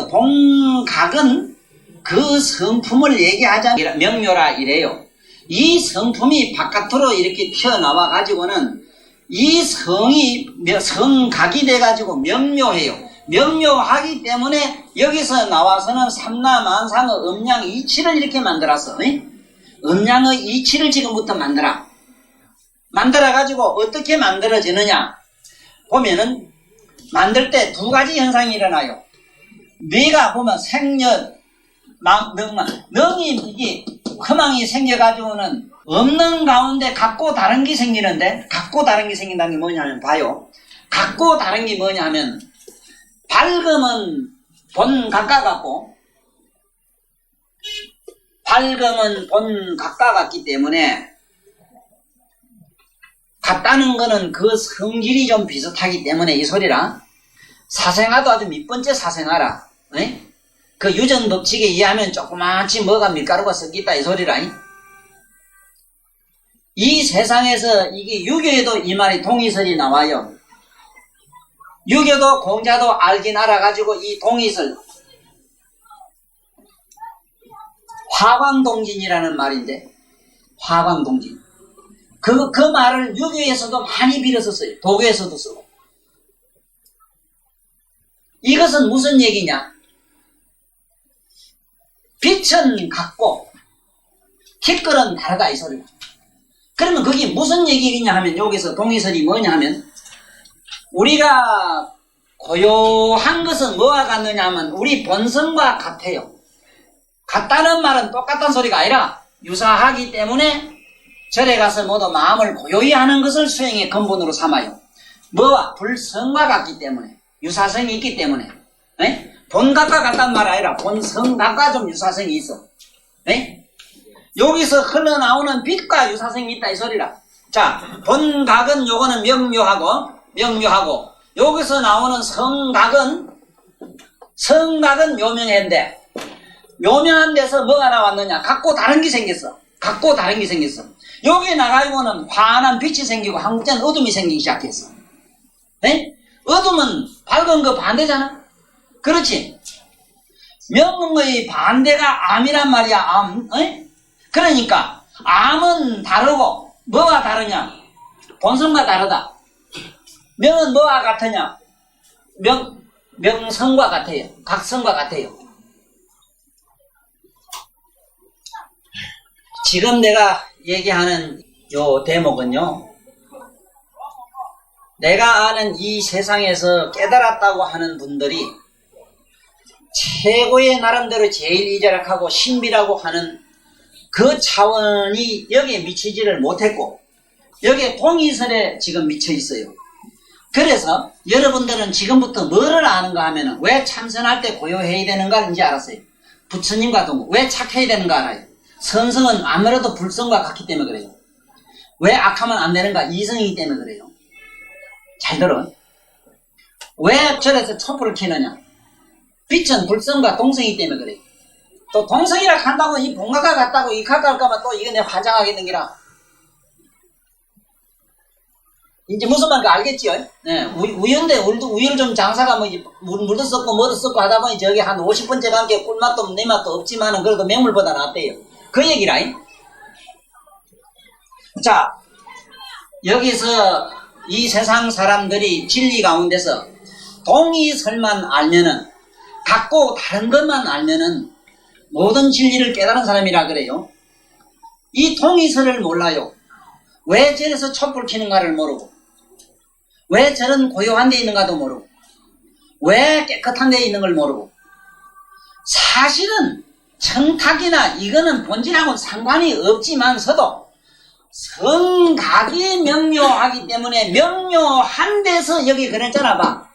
본각은 그 성품을 얘기하자면 명묘라 이래요. 이 성품이 바깥으로 이렇게 튀어나와 가지고는 이 성이 성각이 돼 가지고 명묘해요. 명묘하기 때문에 여기서 나와서는 삼라만상의 음양 이치를 이렇게 만들었어. 음양의 이치를 지금부터 만들어 가지고 어떻게 만들어지느냐 보면은 만들 때 두 가지 현상이 일어나요. 뇌가 보면 생년 능이 이게 허망이 생겨가지고는 없는 가운데 같고 다른 게 생기는데 같고 다른 게 생긴다는 게 뭐냐면 봐요. 같고 다른 게 뭐냐 하면 밝음은 본각과 같고 밝음은 본 각과 같기 때문에 같다는 거는 그 성질이 좀 비슷하기 때문에 이 소리라. 사생아도 아주 밑번째 사생아라. 에? 그 유전 법칙에 의하면 조그맣지 뭐가 밀가루가 섞였다 이 소리라. 이 세상에서 이게 유교에도 이 말이 동의설이 나와요. 유교도 공자도 알긴 알아가지고 이 동의설 화광동진이라는 말인데 화광동진 그 말을 유교에서도 많이 빌어서 써요. 도교에서도 쓰고. 이것은 무슨 얘기냐? 빛은 같고 티끌은 다르다 이 소리야. 그러면 그게 무슨 얘기냐 하면 여기서 동의설이 뭐냐 하면 우리가 고요한 것은 뭐와 같느냐 하면 우리 본성과 같아요. 같다는 말은 똑같다는 소리가 아니라 유사하기 때문에 절에 가서 모두 마음을 고요히 하는 것을 수행의 근본으로 삼아요. 뭐와? 불성과 같기 때문에 유사성이 있기 때문에 에? 본각과 같단 말 아니라 본성각과 좀 유사성이 있어. 에? 여기서 흘러나오는 빛과 유사성이 있다 이 소리라. 자, 본각은 요거는 명묘하고 여기서 나오는 성각은 묘명인데 묘명한 데서 뭐가 나왔느냐? 같고 다른 게 생겼어. 여기 나가고는 환한 빛이 생기고 한국자는 어둠이 생기기 시작했어. 네? 어둠은 밝은 거 반대잖아. 그렇지? 명의 반대가 암이란 말이야. 암. 에? 그러니까 암은 다르고 뭐가 다르냐? 본성과 다르다. 명은 뭐와 같으냐? 명성과 같아요. 각성과 같아요. 지금 내가 얘기하는 요 대목은요, 내가 아는 이 세상에서 깨달았다고 하는 분들이 최고의 나름대로 제일 이자락하고 신비라고 하는 그 차원이 여기에 미치지를 못했고 여기에 동의설에 지금 미쳐 있어요. 그래서 여러분들은 지금부터 뭐를 아는가 하면은 왜 참선할 때 고요해야 되는가 이제 알았어요. 부처님과 동거 왜 착해야 되는가 알아요. 선성은 아무래도 불성과 같기 때문에 그래요. 왜 악하면 안 되는가? 이성이기 때문에 그래요. 잘 들어. 왜 절에서 촛불을 켜느냐? 빛은 불성과 동성이기 때문에 그래요. 또 동성이라 한다고 이 본각과 같다고 이 각각할까봐 또 이거 내가 화장하게 된기라. 이제 무슨 말인지 알겠지요? 네. 우유인데 우유를 좀 장사가 물도 섞고 뭐도 섞고 하다 보니 저기 한 50번째 감기에 꿀맛도 내 맛도 없지만은 그래도 맹물보다 낫대요. 그 얘기라. 자, 여기서 이 세상 사람들이 진리 가운데서 동의설만 알면은 같고 다른 것만 알면은 모든 진리를 깨달은 사람이라 그래요. 이 동의설을 몰라요. 왜 절에서 촛불 켜는가를 모르고 왜 저런 고요한 데 있는가도 모르고 왜 깨끗한 데 있는 걸 모르고 사실은 청탁이나 이거는 본질하고는 상관이 없지만서도 성각이 명료하기 때문에 명료한 데서 여기 그랬잖아 봐.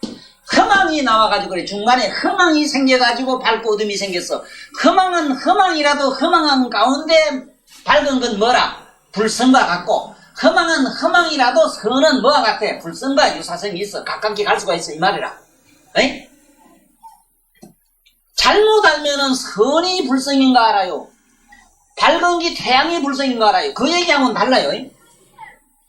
허망이 나와가지고 그래. 중간에 허망이 생겨가지고 밝고 어둠이 생겼어. 허망은 허망이라도 허망한 가운데 밝은 건 뭐라? 불성과 같고 허망은 허망이라도 선은 뭐와 같아? 불성과 유사성이 있어. 가깝게 갈 수가 있어 이 말이라. 에이? 잘못 알면은 선이 불성인가 알아요. 밝은 게 태양이 불성인가 알아요. 그 얘기하고는 달라요.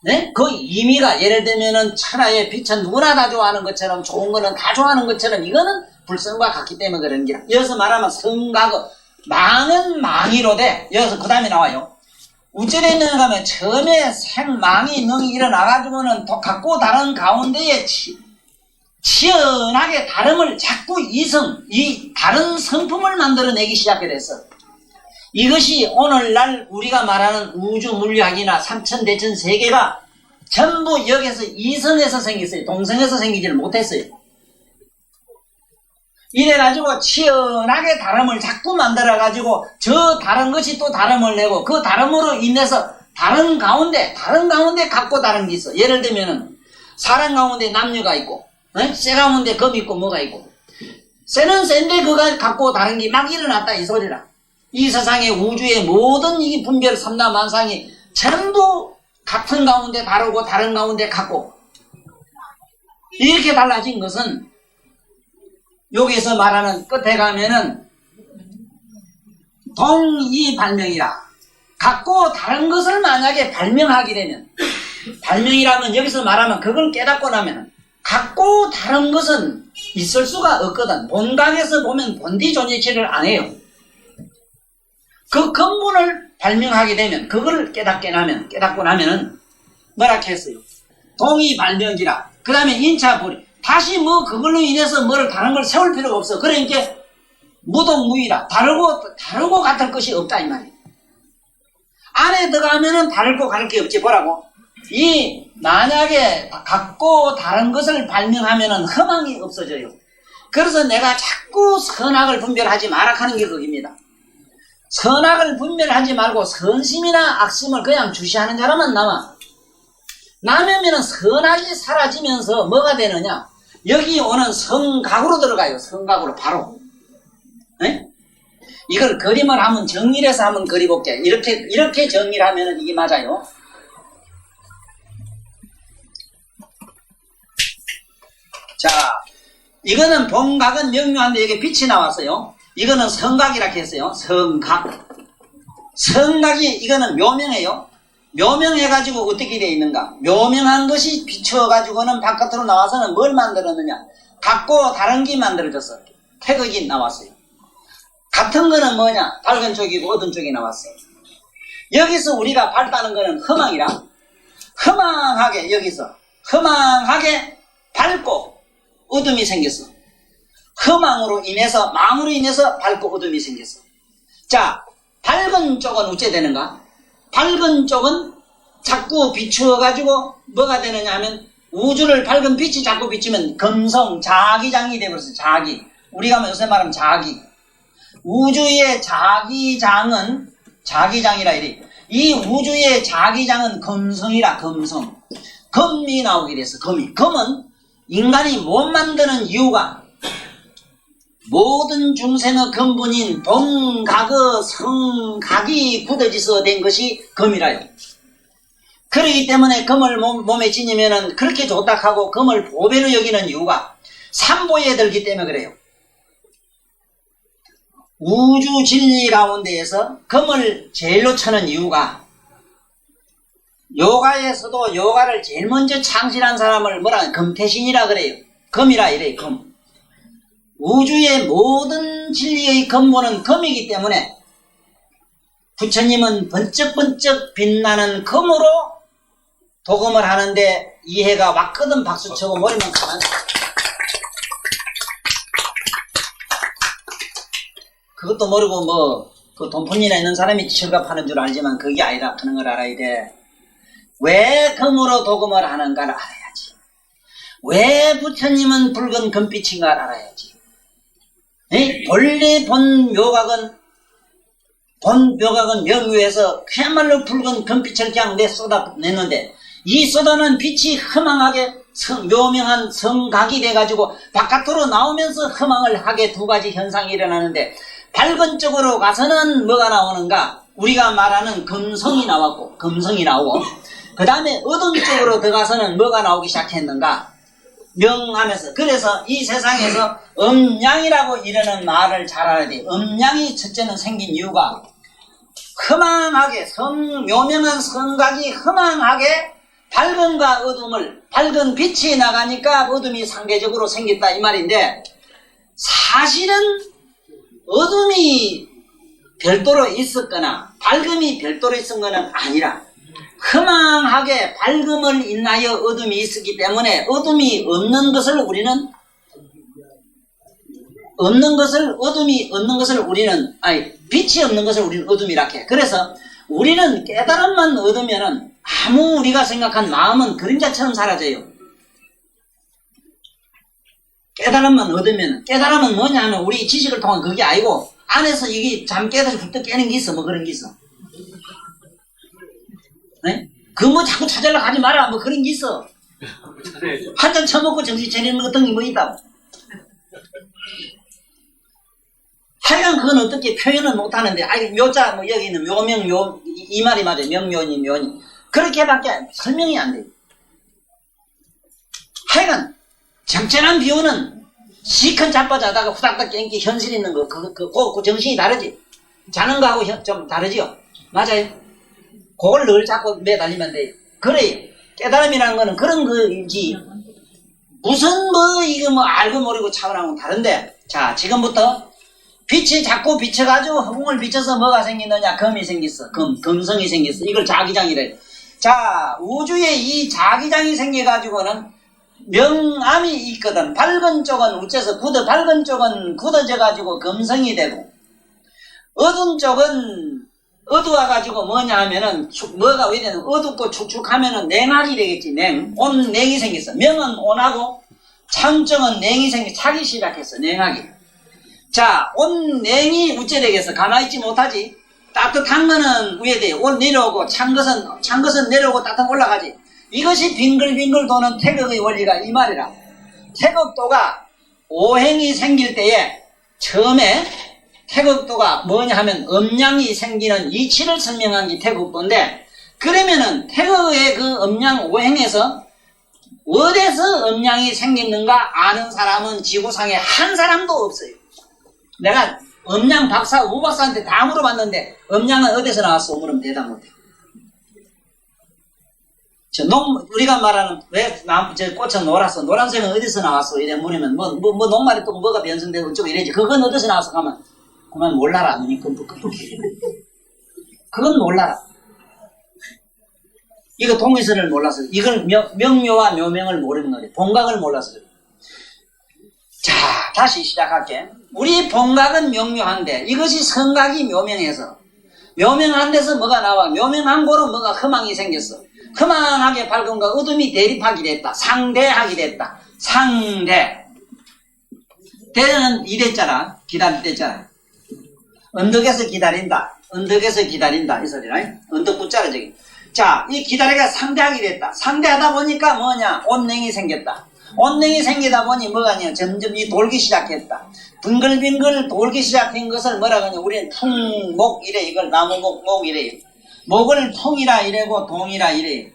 네? 그 의미가 예를 들면은 천하의 빛은 누구나 다 좋아하는 것처럼 좋은 거는 다 좋아하는 것처럼 이거는 불성과 같기 때문에 그런 기라. 여기서 말하면 성각은 망은 망이로되 여기서 그 다음에 나와요. 우절에 있는 가면 처음에 생망이 능이 일어나가지고는 각고 다른 가운데에 치열하게 다름을 자꾸 이 다른 성품을 만들어내기 시작을 했어. 이것이 오늘날 우리가 말하는 우주 물리학이나 삼천대천 세계가 전부 여기서 이성에서 생겼어요. 동성에서 생기지를 못했어요. 이래가지고 치열하게 다름을 자꾸 만들어가지고 저 다른 것이 또 다름을 내고 그 다름으로 인해서 다른 가운데 갖고 다른 게 있어. 예를 들면은 사람 가운데 남녀가 있고 쇠 가운데 검이 있고 뭐가 있고 쇠는 쇠인데 그가 갖고 다른 게 막 일어났다 이 소리라. 이 세상의 우주의 모든 이 분별 삼라만상이 전부 같은 가운데 다르고 다른 가운데 같고, 이렇게 달라진 것은 여기서 말하는 끝에 가면은 동이발명이라, 같고 다른 것을 만약에 발명하게 되면, 발명이라면 여기서 말하면 그걸 깨닫고 나면 같고 다른 것은 있을 수가 없거든. 본각에서 보면 본디 존재치를 안 해요. 그 근본을 발명하게 되면, 그거를 깨닫고 나면은 뭐라 했어요? 동이발명기라. 그 다음에 인차불이. 다시 뭐 그걸로 인해서 뭐를 다른 걸 세울 필요가 없어. 그러니까 무동무이라. 다르고 같을 것이 없다 이 말이에요. 안에 들어가면은 다르고 같을 게 없지. 뭐라고? 만약에 같고 다른 것을 발명하면은 허망이 없어져요. 그래서 내가 자꾸 선악을 분별하지 마라 하는 게 그겁니다. 선악을 분별하지 말고 선심이나 악심을 그냥 주시하는 사람만 남으면은 선악이 사라지면서 뭐가 되느냐? 여기 오는 성각으로 들어가요. 성각으로 바로. 네? 이걸 그림을 한번 정리를 해서 한번 그려볼게. 이렇게 정리를 하면은 이게 맞아요. 자, 이거는 본각은 명료한데 여기 빛이 나왔어요. 이거는 성각이라 했어요. 성각. 성각이 이거는 묘명이에요. 묘명해가지고 어떻게 되어 있는가? 묘명한 것이 비춰가지고는 바깥으로 나와서는 뭘 만들었느냐? 같고 다른 게 만들어졌어. 태극이 나왔어요. 같은 거는 뭐냐? 밝은 쪽이고 어두운 쪽이 나왔어요. 여기서 우리가 밝다는 거는 허망이라. 허망하게 여기서 허망하게 밝고 어둠이 생겼어. 허망으로 인해서, 망으로 인해서 밝고 어둠이 생겼어. 자, 밝은 쪽은 어째 되는가? 밝은 쪽은 자꾸 비추어가지고 뭐가 되느냐 하면, 우주를 밝은 빛이 자꾸 비추면 금성, 자기장이 되어버렸어. 자기. 우리가 요새 말하면 자기. 우주의 자기장은, 자기장이라 이래. 이 우주의 자기장은 금성이라. 금성. 금이 나오게 됐어. 금이. 금은 인간이 못 만드는 이유가, 모든 중생의 근본인 동각의 성각이 굳어져서 된 것이 금이라요. 그렇기 때문에 금을 몸에 지니면은 그렇게 좋다 하고 금을 보배로 여기는 이유가 삼보에 들기 때문에 그래요. 우주 진리 가운데에서 금을 제일로 쳐는 이유가, 요가에서도 요가를 제일 먼저 창실한 사람을 뭐라, 금태신이라 그래요. 금이라 이래요. 금. 우주의 모든 진리의 근본은 금이기 때문에 부처님은 번쩍번쩍 빛나는 금으로 도금을 하는데 이해가 왔거든. 박수치고 머리만 가만. 그것도 모르고 뭐 그 돈푼이나 있는 사람이 철갑하는 줄 알지만 그게 아니라 하는 걸 알아야 돼. 왜 금으로 도금을 하는가를 알아야지. 왜 부처님은 붉은 금빛인가를 알아야지. 본래 본 묘각은 명유에서 그야말로 붉은 금빛을 그냥 쏟아냈는데, 이 쏟아낸 빛이 허망하게 묘명한 성각이 돼가지고 바깥으로 나오면서 허망을 하게 두 가지 현상이 일어나는데, 밝은 쪽으로 가서는 뭐가 나오는가? 우리가 말하는 금성이 나오고 그 다음에 어두운 쪽으로 들어가서는 뭐가 나오기 시작했는가? 명하면서. 그래서 이 세상에서 음양이라고 이러는 말을 잘 알아야 돼요. 음양이 첫째는 생긴 이유가, 허망하게 묘명한 성각이 허망하게 밝음과 어둠을, 밝은 빛이 나가니까 어둠이 상대적으로 생겼다 이 말인데, 사실은 어둠이 별도로 있었거나 밝음이 별도로 있은 것은 아니라, 허망하게 밝음을 인하여 어둠이 있었기 때문에 어둠이 없는 것을 우리는 빛이 없는 것을 우리는 어둠이라 해. 그래서 우리는 깨달음만 얻으면은 아무 우리가 생각한 마음은 그림자처럼 사라져요. 깨달음만 얻으면, 깨달음은 뭐냐 하면 우리 지식을 통한 그게 아니고 안에서 이게 잠 깨서 부터 깨는 게 있어. 뭐 그런 게 있어. 네? 그 뭐 자꾸 찾으려고 하지 마라. 뭐 그런 게 있어. 한 잔 처먹고 정신 차리는 것 같은 게 뭐 있다고. 하여간 그건 어떻게 표현을 못하는데, 묘자, 뭐 여기는 묘명, 이 말이 맞아요. 명묘니, 묘니. 그렇게밖에 설명이 안 돼요. 하여간, 적절한 비유는 시큰 자빠자다가 후닥닥 깽기 현실 있는 거, 그 정신이 다르지. 자는 거하고 좀 다르지요. 맞아요. 그걸 늘 자꾸 매달리면 돼요. 그래요. 깨달음이라는 거는 그런 거지. 무슨 이거 알고 모르고 차원하고 다른데, 자, 지금부터 빛이 자꾸 비쳐가지고 허공을 비춰서 뭐가 생기느냐? 금이 생겼어. 금성이 생겼어. 이걸 자기장이래. 자, 우주에 이 자기장이 생겨가지고는 명암이 있거든. 밝은 쪽은 우째서 밝은 쪽은 굳어져가지고 금성이 되고, 어두운 쪽은 어두워가지고 뭐냐 하면은, 뭐가 왜 되는, 어둡고 축축하면은 냉하게 되겠지, 온냉이 생겼어. 명은 온하고, 창정은 냉이 차기 시작했어, 냉하게. 자, 온냉이 우째 되겠어. 가만히 있지 못하지. 따뜻한 거는 위에 돼. 내려오고, 찬 것은 내려오고 따뜻한 올라가지. 이것이 빙글빙글 도는 태극의 원리가 이 말이라. 태극도가 오행이 생길 때에, 처음에, 태극도가 뭐냐 하면 음양이 생기는 이치를 설명한 게 태극도인데, 그러면은 태극의 그 음양 오행에서 어디서 음양이 생겼는가 아는 사람은 지구상에 한 사람도 없어요. 내가 음양 박사, 우박사한테 다 물어봤는데 음양은 어디서 나왔어? 물으면 대답 못해. 우리가 말하는 왜 꽃은 노랗어? 노란색은 어디서 나왔어? 이래 물으면 녹말이 또 뭐가 변성되고 어쩌고 이래지. 그건 어디서 나왔어? 가면 그만 몰라라. 그건 몰라라. 이거 동의서를 몰라서, 이걸 명묘와 묘명을 모르는 거래. 본각을 몰라서 그래. 자, 다시 시작할게. 우리 본각은 명묘한데, 이것이 성각이 묘명해서, 묘명한 데서 뭐가 나와? 묘명한 거로 뭐가 흠망이 생겼어. 흠망하게 밝은 거 어둠이 대립하게 됐다. 상대하게 됐다. 상대. 대는 이랬잖아. 기다릴 때잖아. 언덕에서 기다린다. 언덕에서 기다린다. 이 소리라. 언덕 붙자라, 저기. 자, 이 기다리가 상대하게 됐다. 상대하다 보니까 뭐냐? 온냉이 생겼다. 온냉이 생기다 보니 뭐가냐? 점점 이 돌기 시작했다. 빙글빙글 돌기 시작한 것을 뭐라고 하냐? 우리는 풍목 이래. 이걸 나무목 이래. 목을 풍이라 이래고 동이라 이래.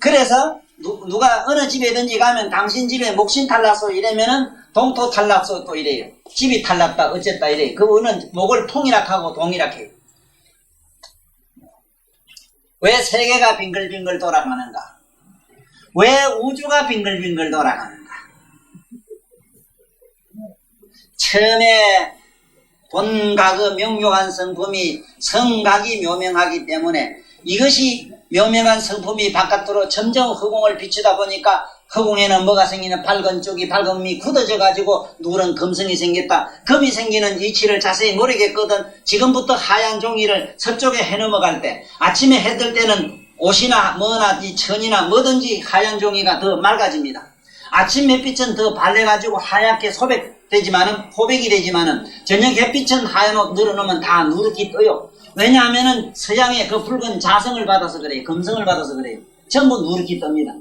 그래서 누가 어느 집에든지 가면 당신 집에 목신 탈락소 이래면은 동토 탈락소 또 이래요. 집이 탈락다 어쨌다 이래. 그거는 목을 풍이라 하고 동이라 해요. 왜 세계가 빙글빙글 돌아가는가? 왜 우주가 빙글빙글 돌아가는가? 처음에 본각의 명묘한 성품이 성각이 묘명하기 때문에 이것이 묘명한 성품이 바깥으로 점점 허공을 비추다 보니까 허공에는 뭐가 생기는 밝은 쪽이 밝음이 굳어져 가지고 누런 금성이 생겼다. 금이 생기는 이치를 자세히 모르겠거든. 지금부터 하얀 종이를 서쪽에 해 넘어갈 때 아침에 해 뜰 때는 옷이나 뭐나 이 천이나 뭐든지 하얀 종이가 더 맑아집니다. 아침 햇빛은 더 발려가지고 하얗게 포백이 되지만은 저녁 햇빛은 하얀 옷 늘어놓으면 다 누렇게 떠요. 왜냐하면은 서양의 그 붉은 자성을 받아서 그래요. 금성을 받아서 그래요. 전부 누렇게 뜹니다.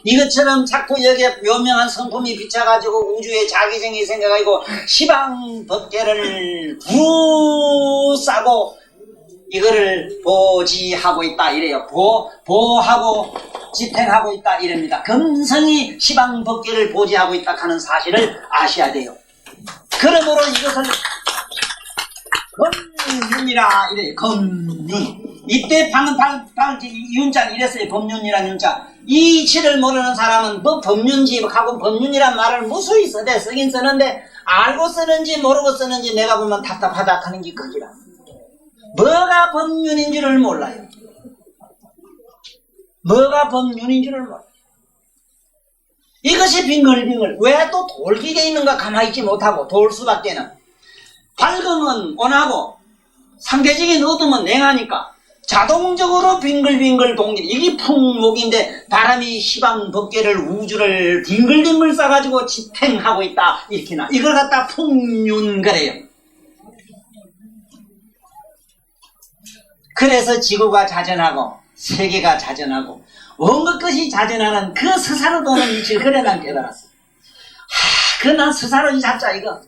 이것처럼 자꾸 여기에 묘명한 성품이 비쳐가지고 우주에 자기성이 생겨가지고 시방법계를 두싸고 이거를 보지하고 있다 이래요. 보하고 집행하고 있다 이럽니다. 금성이 시방법계를 보지하고 있다 하는 사실을 아셔야 돼요. 그러므로 이것을 검윤이라 이래요. 검윤. 이때 방금 윤자 이랬어요. 법륜이란 윤자. 이 이치를 모르는 사람은 뭐 법륜집하고 법륜이란 말을 무수히 쓰긴 쓰는데 알고 쓰는지 모르고 쓰는지 내가 보면 답답하다 하는 게 거기라. 뭐가 법륜인 줄을 몰라요. 뭐가 법륜인 줄을 몰라요. 이것이 빙글빙글. 왜 또 돌기게 있는가 가만히 있지 못하고 돌 수밖에는. 밝음은 온하고 상대적인 어둠은 냉하니까 자동적으로 빙글빙글 동길. 이게 풍목인데 바람이 시방법계를 우주를 빙글빙글 싸가지고 집행하고 있다. 이렇게나. 이걸 갖다 풍륜 그래요. 그래서 지구가 자전하고 세계가 자전하고 온갖 것이 자전하는 그 스사로 도는 이치를 그래 난 깨달았어. 그 난 스사로 이 잡자 이거.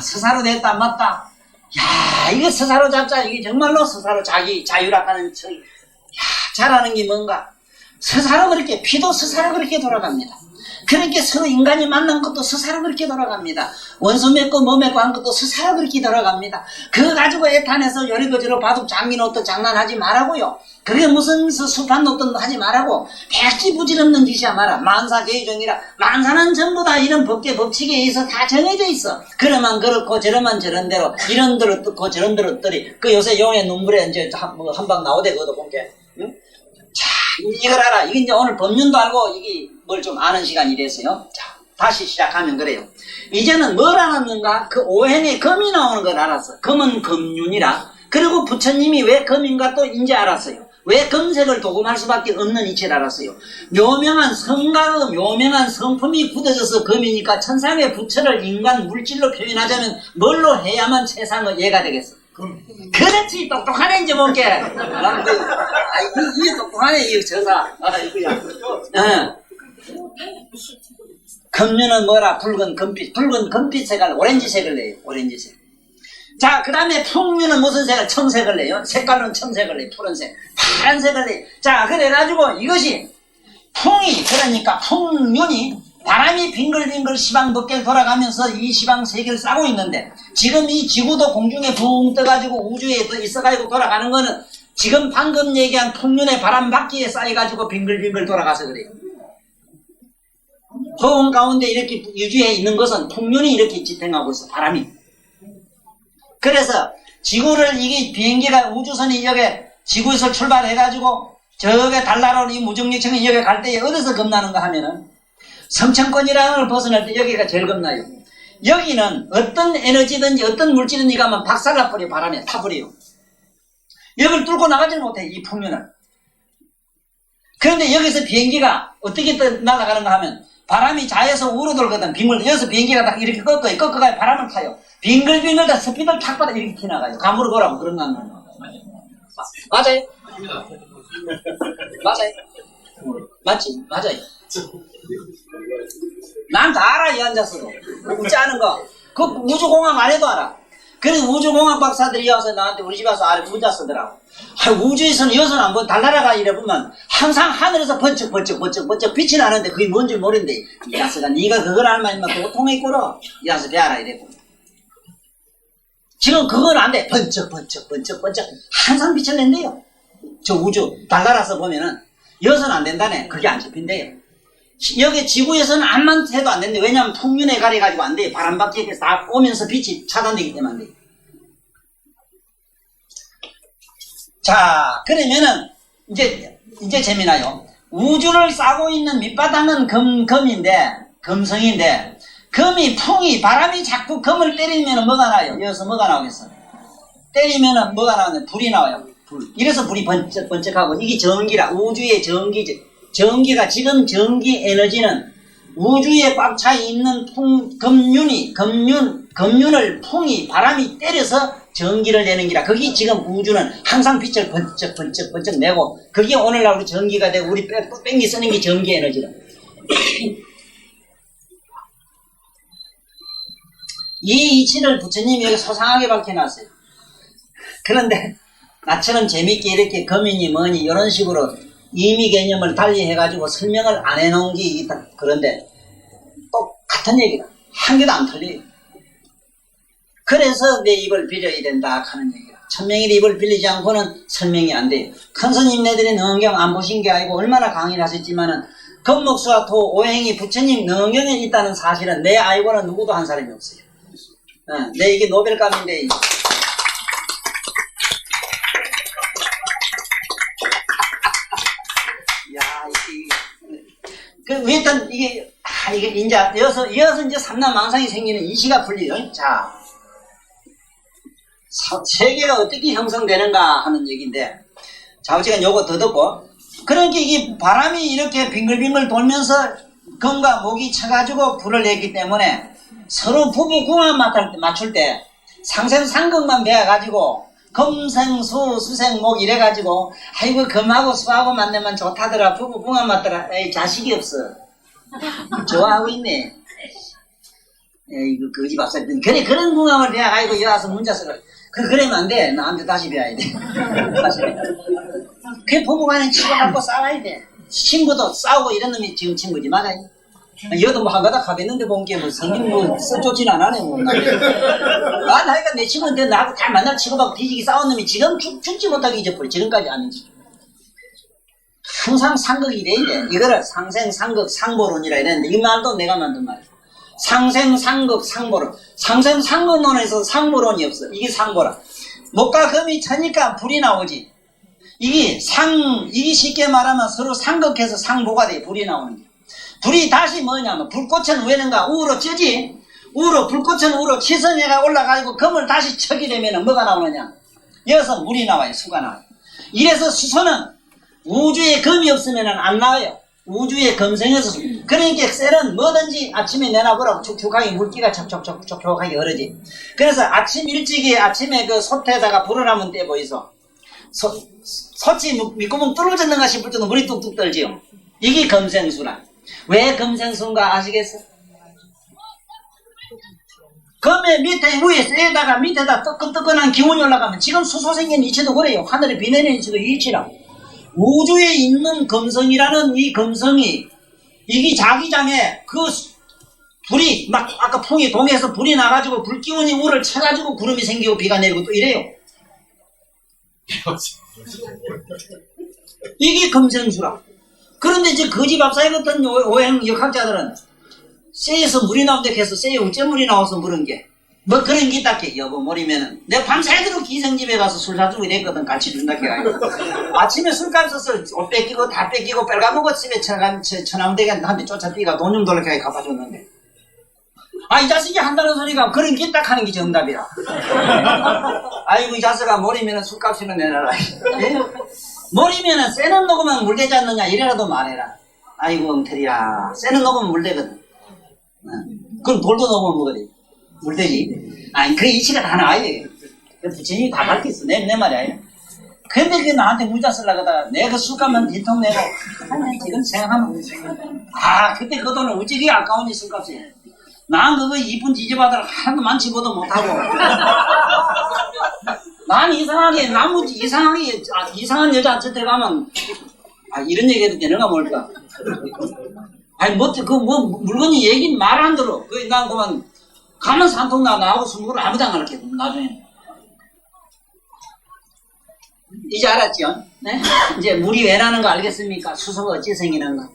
스사로 됐다 맞다. 야, 이거 스사로 잡자. 이게 정말로 스사로 자기 자유락하는 척. 야, 잘하는 게 뭔가. 스사로 그렇게 피도 스사로 그렇게 돌아갑니다. 그렇게 서로 인간이 만난 것도 스사로 그렇게 돌아갑니다. 원수 맺고 뭐 맺고 한 것도 스사로 그렇게 돌아갑니다. 그거 가지고 애탄해서 요리거지로 바둑 장미 놓듯 장난하지 말라고요. 그게 무슨 수판 놓듯 하지 말라고. 백지 부질없는 짓이야 마라. 만사제의정이라. 만사는 전부 다 이런 법칙에 의해서 다 정해져 있어. 그러면 그렇고 저러면 저런 대로 이런 대로 뜯고 저런 대로 뜨리. 그 요새 용의 눈물에 이제 한방 나오대 그것도 본게. 응? 자, 이걸 알아. 이게 이제 오늘 법륜도 알고 이게 뭘 좀 아는 시간이 됐어요. 자, 다시 시작하면 그래요. 이제는 뭘 알았는가? 그 오행에 금이 나오는 걸 알았어. 금은 금륜이라. 그리고 부처님이 왜 금인가 또 이제 알았어요. 왜 금색을 도금할 수밖에 없는 이치를 알았어요. 묘명한 성과 묘명한 성품이 굳어져서 금이니까 천상의 부처를 인간 물질로 표현하자면 뭘로 해야만 세상의 예가 되겠어? 그렇지. 똑똑하네 이제 볼게. 이게 똑똑하네 이 저사. 이거야. 금류는 뭐라? 붉은 금빛 색깔 오렌지색을 내요. 오렌지색. 자, 그 다음에 풍류는 무슨 색을? 청색을 내요. 색깔은 청색을 내요. 푸른색. 파란색을 내요. 자, 그래가지고 이것이 풍이, 그러니까 풍륜이 바람이 빙글빙글 시방 밖에 돌아가면서 이 시방 세계를 싸고 있는데 지금 이 지구도 공중에 붕 떠가지고 우주에 있어가지고 돌아가는 거는 지금 방금 얘기한 풍륜의 바람 바퀴에 쌓여가지고 빙글빙글 돌아가서 그래요. 소음 가운데 이렇게 유주에 있는 것은 풍륜이 이렇게 지탱하고 있어. 바람이. 그래서 지구를 이게 비행기가 우주선이 여기 지구에서 출발해가지고 저게 달나라로 이 무중력층이 여기 갈 때에 어디서 겁나는가 하면은 성층권이라는 걸 벗어날 때 여기가 제일 겁나요. 여기는 어떤 에너지든지 어떤 물질든지 가면 박살나버려. 바람에 타버려요. 여기를 뚫고 나가지 못해 이 풍륜을. 그런데 여기서 비행기가 어떻게 날아가는가 하면 바람이 좌에서 우로 돌거든. 여기서 비행기가 딱 이렇게 꺾어가요. 바람을 타요. 빙글빙글 다 스피드를 탁 받아 이렇게 튀나가요. 감으로 보라고 그런 거 하면. 맞아요? 맞아요? 맞지? 맞아요. 난 다 알아, 이 앉아서도. 웃지 않은 거. 그 우주공학 안 해도 알아. 그래서 우주공학 박사들이 와서 나한테 우리 집 와서 아래 문자 쓰더라고. 우주에서는 여기서는 한번 달나라가 이래보면 항상 하늘에서 번쩍 빛이 나는데 그게 뭔지 모르는데 이 야스가 네가 그걸 알면 도통에 꿇어. 이 야스 배워라 이랬고. 지금 그건 안 돼. 번쩍 항상 빛을 낸대요. 저 우주 달나라서 보면은 여기서는 안 된다네. 그게 안 잡힌대요. 여기 지구에서는 암만 해도 안 된대. 왜냐하면 풍륜에 가려가지고 안 돼. 바람 바퀴에서 다 오면서 빛이 차단되기 때문에 안 돼. 자, 그러면은 이제 재미나요. 우주를 싸고 있는 밑바닥은 금성인데 금이 풍이 바람이 자꾸 금을 때리면은 뭐가 나요? 여기서 뭐가 나오겠어? 때리면은 뭐가 나오냐? 불이 나와요. 불. 이래서 불이 번쩍하고 이게 전기라. 우주의 전기지. 전기가 지금 전기 에너지는 우주에 꽉 차 있는 금륜을 풍이 바람이 때려서 전기를 내는 기라. 거기 지금 우주는 항상 빛을 번쩍 내고 그게 오늘날 우리 전기가 되고 우리 뺑기 쓰는 게 전기 에너지라. 이 이치를 부처님이 여기 소상하게 밝혀놨어요. 그런데 나처럼 재밌게 이렇게 금이니 뭐니 이런 식으로 의미 개념을 달리 해가지고 설명을 안 해놓은 게 있다. 그런데 똑같은 얘기다. 한 개도 안 틀려요. 그래서 내 입을 빌려야 된다 하는 얘기야. 천명일의 입을 빌리지 않고는 설명이 안 돼요. 큰 스님네들이 능경 안 보신 게 아니고 얼마나 강의를 하셨지만은 금목수와 토 오행이 부처님 능경에 있다는 사실은 내 알고는 누구도 한 사람이 없어요. 내 이게 노벨감인데. 일단 이게 이어서 이제 삼남망상이 생기는 이 시가 풀리죠. 자, 세계가 어떻게 형성되는가 하는 얘기인데, 자, 어쨌든 요거 더 듣고, 그러니까 이게 바람이 이렇게 빙글빙글 돌면서 금과 목이 쳐가지고 불을 냈기 때문에 서로 부부 궁합 맞출 때 상생상극만 배워가지고 금생수 수생목 이래가지고 아이고 금하고 수하고 만나면 좋다더라 부부 궁합 맞더라. 에이 자식이 없어. 좋아하고 있네. 이거 거지 박사님. 그래, 그런 궁합을 내가 가지고 여기 와서 문자 쓰라. 그러면 안 돼. 나한테 다시 배워야 돼. 다시 배워. 그 부부간에 치고받고 싸워야 돼. 친구도 싸우고 이런 놈이 지금 친구지. 맞아요. 여도 뭐 한가닥 하겠는데 본 게 뭐 성경 뭐 썩좋진 않아네. 뭐. 나이가 내 친구인데 나하고 다 만날 치고받고 뒤지기 싸운 놈이 지금 죽지 못하게 잊어버려. 지금까지 아닌지. 항상 상극이 돼 이래. 이거를 상생, 상극, 상보론이라 이랬는데 이 말도 내가 만든 말이야. 상생, 상극, 상보론. 상생, 상극론에서 상보론이 없어. 이게 상보라. 목과 금이 차니까 불이 나오지. 이게 쉽게 말하면 서로 상극해서 상보가 돼. 불이 나오는 게. 불이 다시 뭐냐면 불꽃은 왜는가 우로 찌지. 불꽃은 우로 치선해가 올라가지고 금을 다시 척이 되면 뭐가 나오느냐. 여기서 물이 나와요. 수가 나와요. 이래서 수소는 우주에 금이 없으면 안 나와요. 우주에 금성에서. 그러니까 셀은 뭐든지 아침에 내놔보라고 촉촉하게 물기가 촉촉하게 흐르지. 그래서 아침 일찍이 아침에 그 솥에다가 불을 한번 떼 보이소. 솥이 밑구멍 뚫어졌는가 싶을 정도 물이 뚝뚝 떨지요. 이게 금생수라. 왜 금생수인가 아시겠어? 금의 밑에 위에 쇠에다가 밑에다 뜨끈뜨끈한 기운이 올라가면 지금 수소 생긴 이치도 그래요. 하늘에 비 내리는 이치도 이 이치라. 우주에 있는 금성이라는 이 금성이 이게 자기장에 그 불이 막 아까 풍이 동해에서 불이 나가지고 불기운이 우를 쳐가지고 구름이 생기고 비가 내리고 또 이래요. 이게 금생수라. 그런데 이제 거지밥사의 같은 오행 역학자들은 쇠에서 물이 나온다 해서 쇠에 어째 물이 나와서 물은 게 뭐 그런 게 있다게 여보 모르면은 내가 밤새도록 기생집에 가서 술 사주고 이랬거든. 같이 준다게 아침에 술값 써서 옷 뺏기고 다 뺏기고 빨가먹고 집에 천왕대한테 쫓아뛰가 돈 좀 돌려게 갚아줬는데 이 자식이 한다는 소리가 그런 게 딱 하는 게 정답이라. 아이고 이 자식아 모르면은 술값이나 내놔라. 예? 모르면은 쇠는 녹으면 물되지 않느냐 이래라도 말해라. 아이고 엉터리야. 쇠는 녹으면 물되거든. 그럼 돌도 녹으면 뭐가 물되지. 그 이치가 다 나와요. 부처님이 다 가르쳤어. 내 말이야. 근데 그게 나한테 문자 쓰려고 하다가 내가 술값만 뒷통 내고 지금 생각하면 그때 그 돈은 어찌게 아까우니 술값이. 난 그거 이쁜 지지바들 하나도 만지고도 못하고 난 이상하게 나머지 이상한 여자한테 가면 이런 얘기 해도 되는가 뭘까. 물건이 얘기는 말 안 들어. 난 그만 가면 산통 나하고 술 먹으러 아무도 안 가르쳐. 나중에. 이제 알았죠? 네? 이제 물이 왜 나는 거 알겠습니까? 수소가 어찌 생기는가?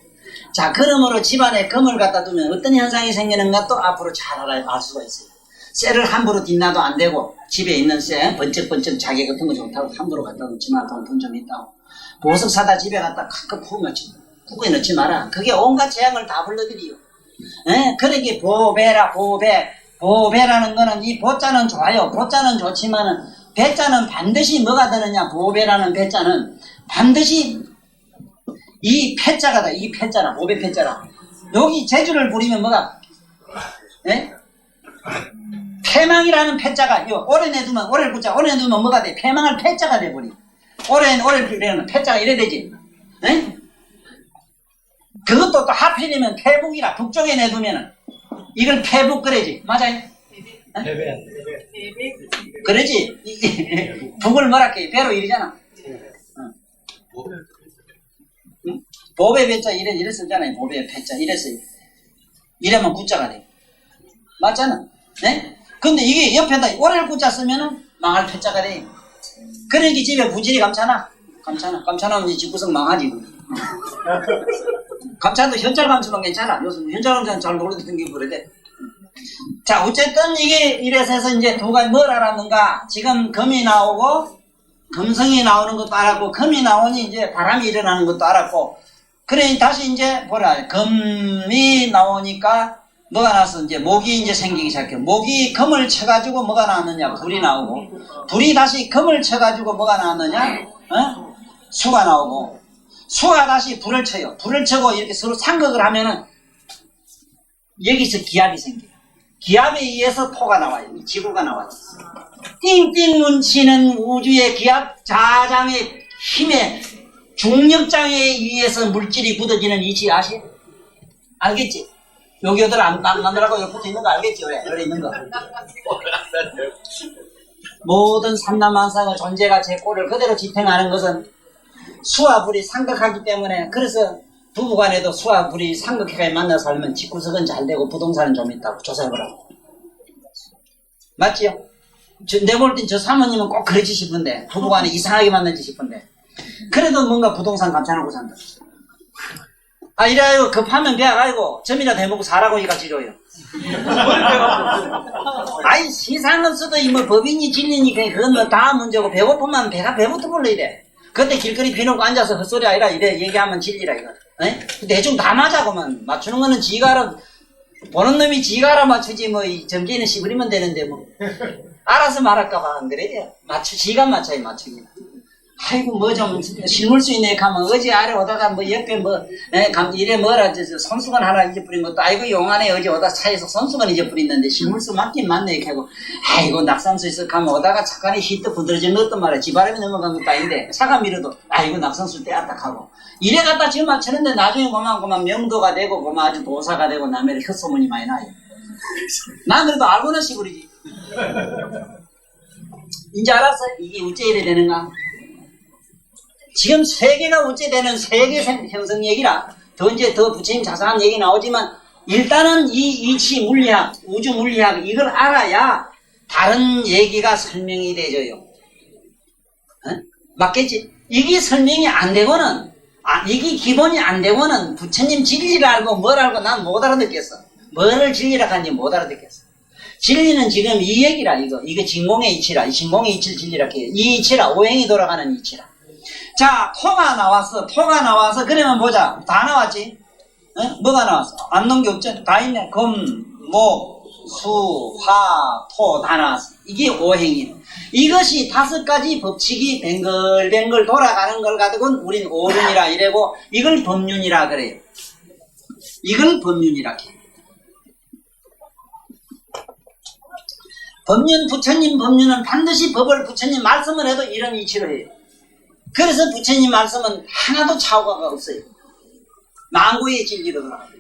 자, 그러므로 집안에 금을 갖다 두면 어떤 현상이 생기는가 또 앞으로 잘 알 수가 있어요. 쇠를 함부로 뒷놔도 안 되고, 집에 있는 쇠, 번쩍번쩍 자개 같은 거 좋다고 함부로 갖다 놓지만 돈 좀 있다고. 보석 사다 집에 갖다 가끔 푹에 넣지 마라. 그게 온갖 재앙을 다 불러들이요. 예? 그러게 보배라는 거는 이 보자는 좋아요. 보자는 좋지만은 배자는 반드시 뭐가 되느냐. 보배라는 배자는 반드시 이 패자가 돼. 이 패자라. 보배 패자라. 여기 재주를 부리면 뭐가? 예? 패망이라는 패자가 오래 내두면 뭐가 돼? 패망을 패자가 돼버리. 오래 부리면 패자가 이래 되지. 예? 그것도 또 하필이면 패북이라. 북쪽에 내두면은 이걸 패북 그래지. 맞아요? 그러지. 북을 뭐라 해? 배로 이러잖아. 보배 배자 이래 쓰잖아요. 보배 배자 이랬어요. 이러면 구자가 돼. 맞잖아. 네? 근데 이게 옆에다 오래를 구자 쓰면은 망할 패자가 돼. 그러니까 집에 부지리 감차나면 이 집구석 망하지. 감차도 현찰 감차면 괜찮아. 요즘 현찰 감차는 잘 모르는 게 그래. 자, 어쨌든 이게 이래서 해서 이제 두 가지 뭘 알았는가? 지금 금이 나오고 금성이 나오는 것도 알았고, 금이 나오니 이제 바람이 일어나는 것도 알았고, 그래 다시 이제 금이 나오니까 뭐가 나서 이제 목이 이제 생기기 시작해요. 목이 금을 쳐가지고 뭐가 나왔느냐? 불이 나오고, 불이 다시 금을 쳐가지고 뭐가 나왔느냐? 수가 나오고, 수가 다시 불을 쳐요. 불을 쳐고 이렇게 서로 상극을 하면은 여기서 기압이 생겨요. 기압에 의해서 토가 나와요. 지구가 나와요. 띵띵 뭉치는 우주의 기압 자장의 힘에 중력장에 의해서 물질이 굳어지는 이치 아시? 알겠지? 여기들 안 만나라고 옆에 붙어 있는 거 알겠지? 왜? 여기 있는 거. 모든 삼남한상의 존재가 제 꼴을 그대로 지탱하는 것은 수와 불이 상극하기 때문에, 그래서 부부간에도 수와 불이 상극해가 만나 살면 집구석은 잘 되고 부동산은 좀 있다고 조사해보라고. 맞지요? 내가 볼 땐 저 사모님은 꼭 그러지 싶은데, 부부간에 이상하게 만나지 싶은데, 그래도 뭔가 부동산 감춰놓고 산다. 아, 이래요. 급하면 배워가지고 점이라도 해먹고 사라고 이가 지려요. 아이, 세상은 써도 뭐 법인이 진리니 그건 뭐 다 문제고, 배고프면 배가 배부터 불러 이래. 그때 길거리 비놓고 앉아서 헛소리 아니라 이래 얘기하면 진리라 이거. 대충 다 맞아고만 맞추는 거는 지가 알아, 보는 놈이 지가 알아 맞추지 뭐 이 전기는 씹으리면 되는데 뭐 알아서 말할까봐 안 그래요. 지가 맞춰야 맞추기. 아이고 뭐 좀 실물 수 있네 하면 어제 아래 오다가 뭐 옆에 뭐 이래 뭐라 손수건 하나 잊어버린 것도 아이고 용안에 어제 오다 차에서 손수건 잊어버렸는데 실물 수 맞긴 맞네 이렇게 하고 아이고 낙산수 있어 가면 오다가 착간에 히트 부드러진 것도 말이야 지바람이 넘어간 것도 아닌데 차가 밀어도 아이고 낙산수 떼었다 하고 이래 갖다 지금 맞추는데 나중에 고만 명도가 되고 고만 아주 도사가 되고 남의 헛소문이 많이 나요. 난 그래도 알고는 시부리지. 이제 알았어? 이게 어째 이래 되는가? 지금 세계가 어째 되는 세계 형성 얘기라 더 이제 더 부처님 자세한 얘기 나오지만 일단은 이 이치 물리학, 우주 물리학 이걸 알아야 다른 얘기가 설명이 되져요. 맞겠지? 이게 설명이 안 되고는 이게 기본이 안 되고는 부처님 진리를 알고 뭘 알고 난 못 알아듣겠어. 뭐를 진리라 하는지 못 알아듣겠어. 진리는 지금 이 얘기라 이거 진공의 이치라 이 진공의 이치를 진리라 해요. 이 이치라 오행이 돌아가는 이치라. 자, 토가 나왔어. 그러면 보자. 다 나왔지? 뭐가 나왔어? 안 넣은 게 없죠? 다 있네. 금, 목, 수, 화, 토 다 나왔어. 이게 오행이에요. 이것이 5가지 법칙이 뱅글뱅글 돌아가는 걸 가지고는 우린 오륜이라 이래고 이걸 법륜이라 그래요. 이걸 법륜이라 해요. 부처님 법륜은 반드시 법을 부처님 말씀을 해도 이런 이치로 해요. 그래서 부처님 말씀은 하나도 차후가 없어요. 만구의 진리로 돌아가요.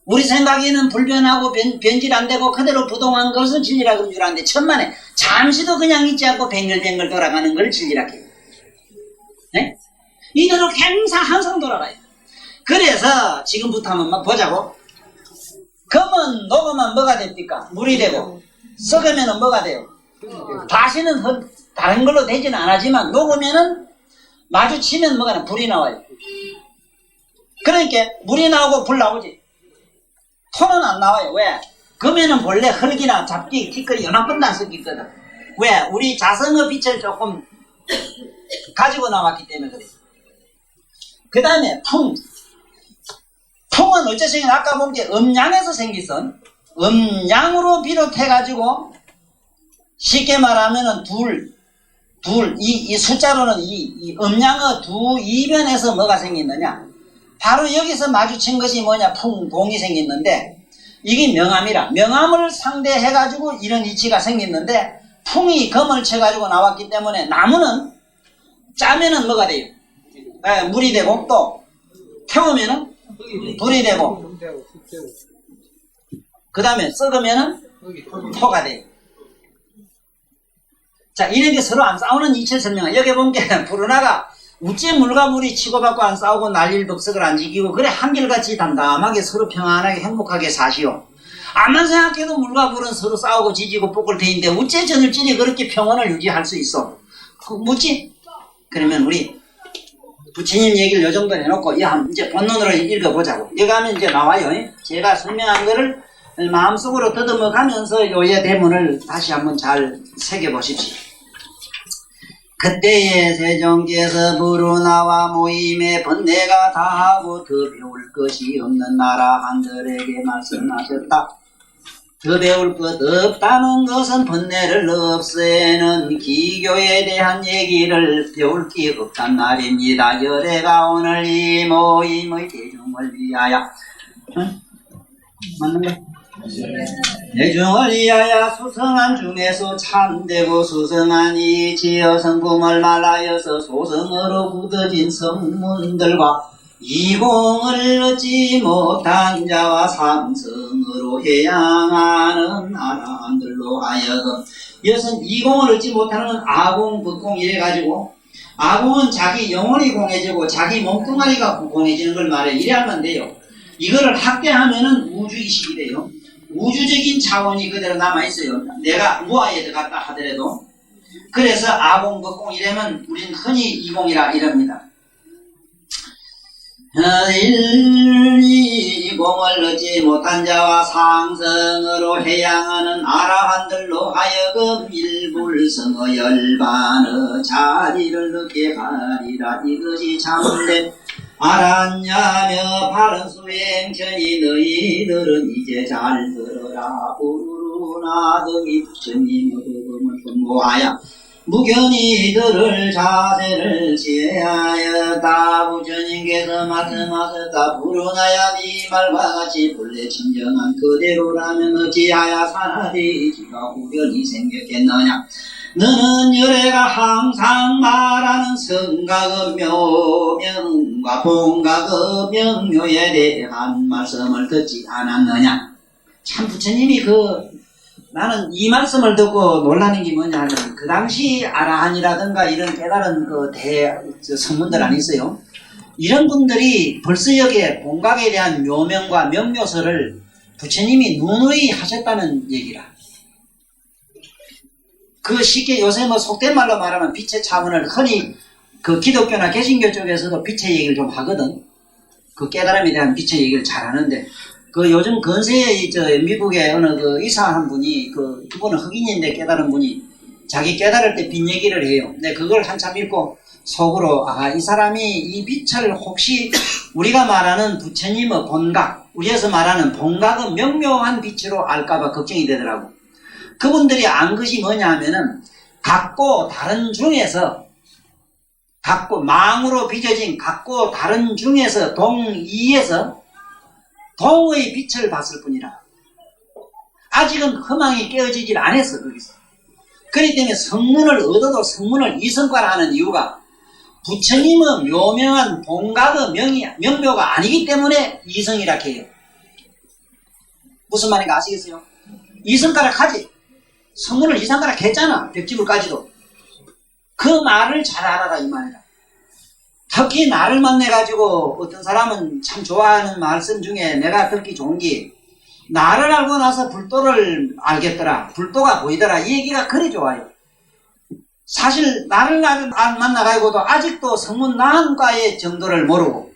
우리 생각에는 불변하고 변질 안 되고 그대로 부동한 것은 진리라고 줄 아는데 천만에 잠시도 그냥 있지 않고 뱅글뱅글 돌아가는 걸 진리라고 해요. 이대로 항상 돌아가요. 그래서 지금부터 한번 보자고. 금은 녹으면 뭐가 됩니까? 물이 되고 썩으면 뭐가 돼요? 다시는 다른 걸로 되지는 않았지만 녹으면은 마주치면 뭐가 나 불이 나와요. 그러니까 물이 나오고 불 나오지. 토는 안 나와요. 왜? 금에는 본래 흙이나 잡기, 티끌이 요만큼도 안 섞이거든. 왜? 우리 자성의 빛을 조금 가지고 나왔기 때문에 그래. 그 다음에 풍은 어째 생긴 아까 본 게 음양에서 생기선 음양으로 비롯해가지고 쉽게 말하면은 이 숫자로는 이 음양의 두 이변에서 뭐가 생겼느냐? 바로 여기서 마주친 것이 뭐냐? 풍동이 생겼는데 이게 명암이라. 명암을 상대해가지고 이런 이치가 생겼는데 풍이 금을 쳐가지고 나왔기 때문에 나무는 짜면은 뭐가 돼요? 물이 되고 또 태우면은 불이 되고 그 다음에 썩으면은 토가 돼요. 자, 이런 게 서로 안 싸우는 이치를 설명해. 여기 보면 불운하가 우째 물과 물이 치고받고 안 싸우고 난리를 덕석을 안 지키고 그래 한결같이 담담하게 서로 평안하게 행복하게 사시오. 암만 생각해도 물과 물은 서로 싸우고 지지고 볶을 테인데 우째 저들끼리 그렇게 평온을 유지할 수 있어? 묻지? 그러면 우리 부처님 얘기를 요 정도 해놓고 이제 본론으로 읽어보자고. 여기 하면 이제 나와요. 제가 설명한 거를 마음속으로 더듬어 가면서 요의 대문을 다시 한번 잘 새겨보십시오. 그때에 세종께서 불운하와 모임에 번뇌가 다하고 더 배울 것이 없는 나라 한들에게 말씀하셨다. 더 배울 것 없다는 것은 번뇌를 없애는 기교에 대한 얘기를 배울 게 없단 말입니다. 열애가 오늘 이 모임의 대중을 위하여 맞는가? 대중을 위하여 수성한 중에서 참되고 수성한 이 지어 성품을 말하여서 소성으로 굳어진 성문들과 이공을 얻지 못한 자와 삼성으로 해양하는 아람들로 하여금, 이것은 이공을 얻지 못하는 건 아공, 법공 이래가지고, 아공은 자기 영혼이 공해지고 자기 몸뚱아리가 공해지는 걸 말해. 이래 하면 돼요. 이거를 확대하면은 우주의식이 돼요. 우주적인 차원이 그대로 남아있어요. 내가 무아에 들어갔다 하더라도. 그래서 아공, 법공 이래면 우리는 흔히 이공이라 이럽니다. 이공을 얻지 못한 자와 상승으로 해양하는 아라한들로 하여금 일불성어 열반의 자리를 늦게 가리라. 이것이 참된 알았냐며 바른 수행천이 너희들은 이제 잘 들어라. 부르나 등이 부처님의 법음을 분모하여 무견이 들을 자세를 취하였다. 부처님께서 말씀하셨다. 부르나야 네 말과 같이 본래 진정한 그대로라면 어찌하여 사나디지가 후견이 생겼겠느냐. 너는 열애가 항상 말하는 성각의 묘명과 본각의 명료에 대한 말씀을 듣지 않았느냐. 참 부처님이 나는 이 말씀을 듣고 놀라는 게 뭐냐 하면, 그 당시 아라한이라든가 이런 깨달은 성문들 안 있어요. 이런 분들이 벌써 여기에 본각에 대한 묘명과 명료서를 부처님이 누누이 하셨다는 얘기라. 쉽게 요새 속된 말로 말하면 빛의 차원을 흔히 기독교나 개신교 쪽에서도 빛의 얘기를 좀 하거든. 깨달음에 대한 빛의 얘기를 잘 하는데, 요즘 근세에 미국의 어느 의사 한 분이, 그분은 흑인인데 깨달은 분이 자기 깨달을 때 빛 얘기를 해요. 근데 그걸 한참 읽고 속으로, 이 사람이 이 빛을 혹시 우리가 말하는 부처님의 본각, 우리에서 말하는 본각의 명료한 빛으로 알까봐 걱정이 되더라고. 그분들이 안 것이 뭐냐 하면은, 각고 다른 중에서, 망으로 빚어진 각고 다른 중에서 동이에서 동의 빛을 봤을 뿐이라. 아직은 허망이 깨어지질 않았어, 거기서. 그렇기 때문에 성문을 얻어도 성문을 이성과라 하는 이유가, 부처님의 묘명한 본각의 명료가 아니기 때문에 이성이라 해요. 무슨 말인가 아시겠어요? 이성가라 하지. 성문을 이성가라 했잖아, 벽지불까지도. 그 말을 잘 알아라, 이 말이다. 특히 나를 만나가지고 어떤 사람은 참 좋아하는 말씀 중에 내가 듣기 좋은 게, 나를 알고 나서 불도를 알겠더라, 불도가 보이더라, 이 얘기가 그리 좋아요. 사실 나를 만나가지고도 아직도 성문 나한과의 정도를 모르고,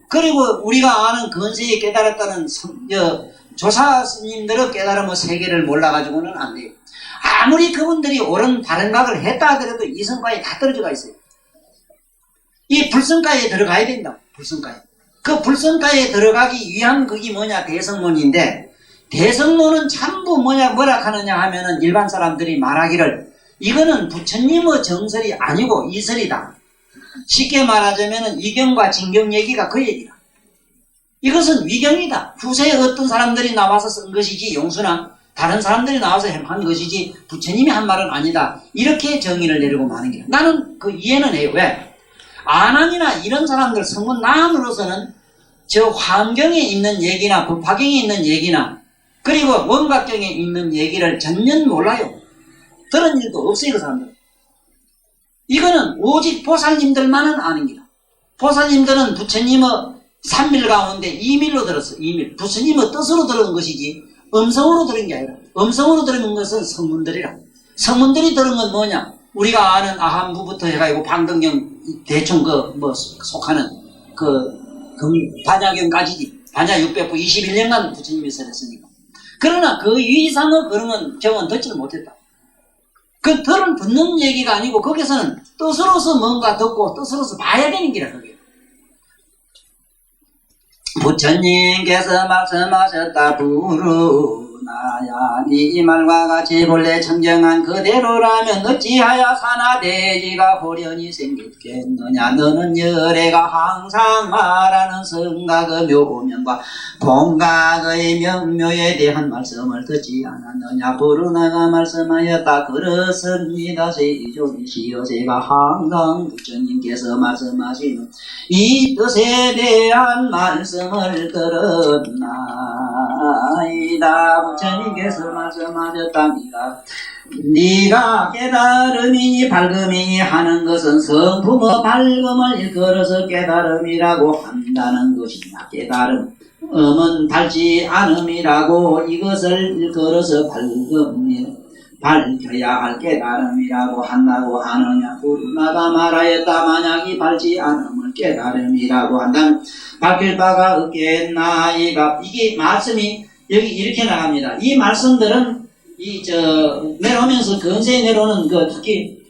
그리고 우리가 아는 근세에 깨달았다는 조사스님들의 깨달음의 세계를 몰라가지고는 안 돼요. 아무리 그분들이 옳은 바른 각을 했다 하더라도 이성과에 다 떨어져가 있어요. 이 불성가에 들어가야 된다. 불성가에. 그 불성가에 들어가기 위한 그게 뭐냐, 대성론인데, 대성론은 전부 뭐라 하느냐 하면은 일반 사람들이 말하기를, 이거는 부처님의 정설이 아니고 이설이다. 쉽게 말하자면은 이경과 진경 얘기가 그 얘기다. 이것은 위경이다. 후세에 어떤 사람들이 나와서 쓴 것이지, 용수나 다른 사람들이 나와서 한 것이지 부처님이 한 말은 아니다. 이렇게 정의를 내리고 마는 게, 나는 이해는 해요. 왜? 아난이나 이런 사람들, 성문 나한으로서는 저 환경에 있는 얘기나 법화경에 있는 얘기나 그리고 원각경에 있는 얘기를 전혀 몰라요. 들은 일도 없어요, 그 사람들은. 이거는 오직 보살님들만은 아는 기다. 보살님들은 부처님의 삼밀 가운데 2밀로 들었어. 2밀. 부처님의 뜻으로 들은 것이지 음성으로 들은 게 아니라, 음성으로 들은 것은 성문들이라. 성문들이 들은 건 뭐냐? 우리가 아는 아한부부터 해가지고 방등경 대충 속하는 반야경까지지. 반야 600부 21년간 부처님이 설했으니까. 그러나 그 이상의 그런 경은 듣지를 못했다. 그 들은 듣는 얘기가 아니고, 거기서는 뜻으로서 뭔가 듣고 뜻으로서 봐야 되는 기라, 그게. 부처님께서 말씀하셨다. 부르 부르나야 네 말과 같이 본래 청정한 그대로라면 어찌하여 사나 돼지가 호련히 생겼겠느냐. 너는 열애가 항상 말하는 성각의 묘면과 본각의 명묘에 대한 말씀을 듣지 않았느냐. 부르나가 말씀하였다. 그렇습니다. 세존이시여 제가 항상 부처님께서 말씀하시는 이 뜻에 대한 말씀을 들었나이다. 부처님께서 말씀하셨답니다. 네가 깨달음이니 밝음이니 하는 것은 성품의 밝음을 일컬어서 깨달음이라고 한다는 것이냐. 깨달음은 밝지 않음이라고 이것을 일컬어서 밝혀야 할 깨달음이라고 한다고 하느냐. 부르나가 말하였다. 만약이 밝지 않음을 깨달음이라고 한다면 밝힐 바가 없겠나이가. 이게 말씀이 여기 이렇게 나갑니다. 이 말씀들은 내려오면서 근세에 내려오는 특히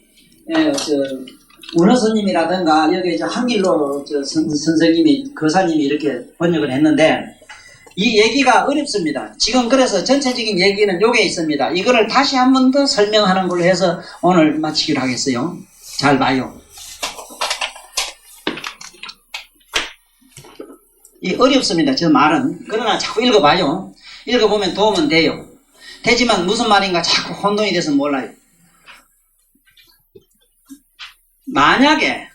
운어스님이라든가 여기 한길로 선생님이 거사님이 이렇게 번역을 했는데 이 얘기가 어렵습니다. 지금 그래서 전체적인 얘기는 요게 있습니다. 이거를 다시 한 번 더 설명하는 걸로 해서 오늘 마치기로 하겠어요. 잘 봐요. 이 어렵습니다. 저 말은. 그러나 자꾸 읽어봐요. 읽어보면 도움은 돼요. 되지만 무슨 말인가 자꾸 혼돈이 돼서 몰라요. 만약에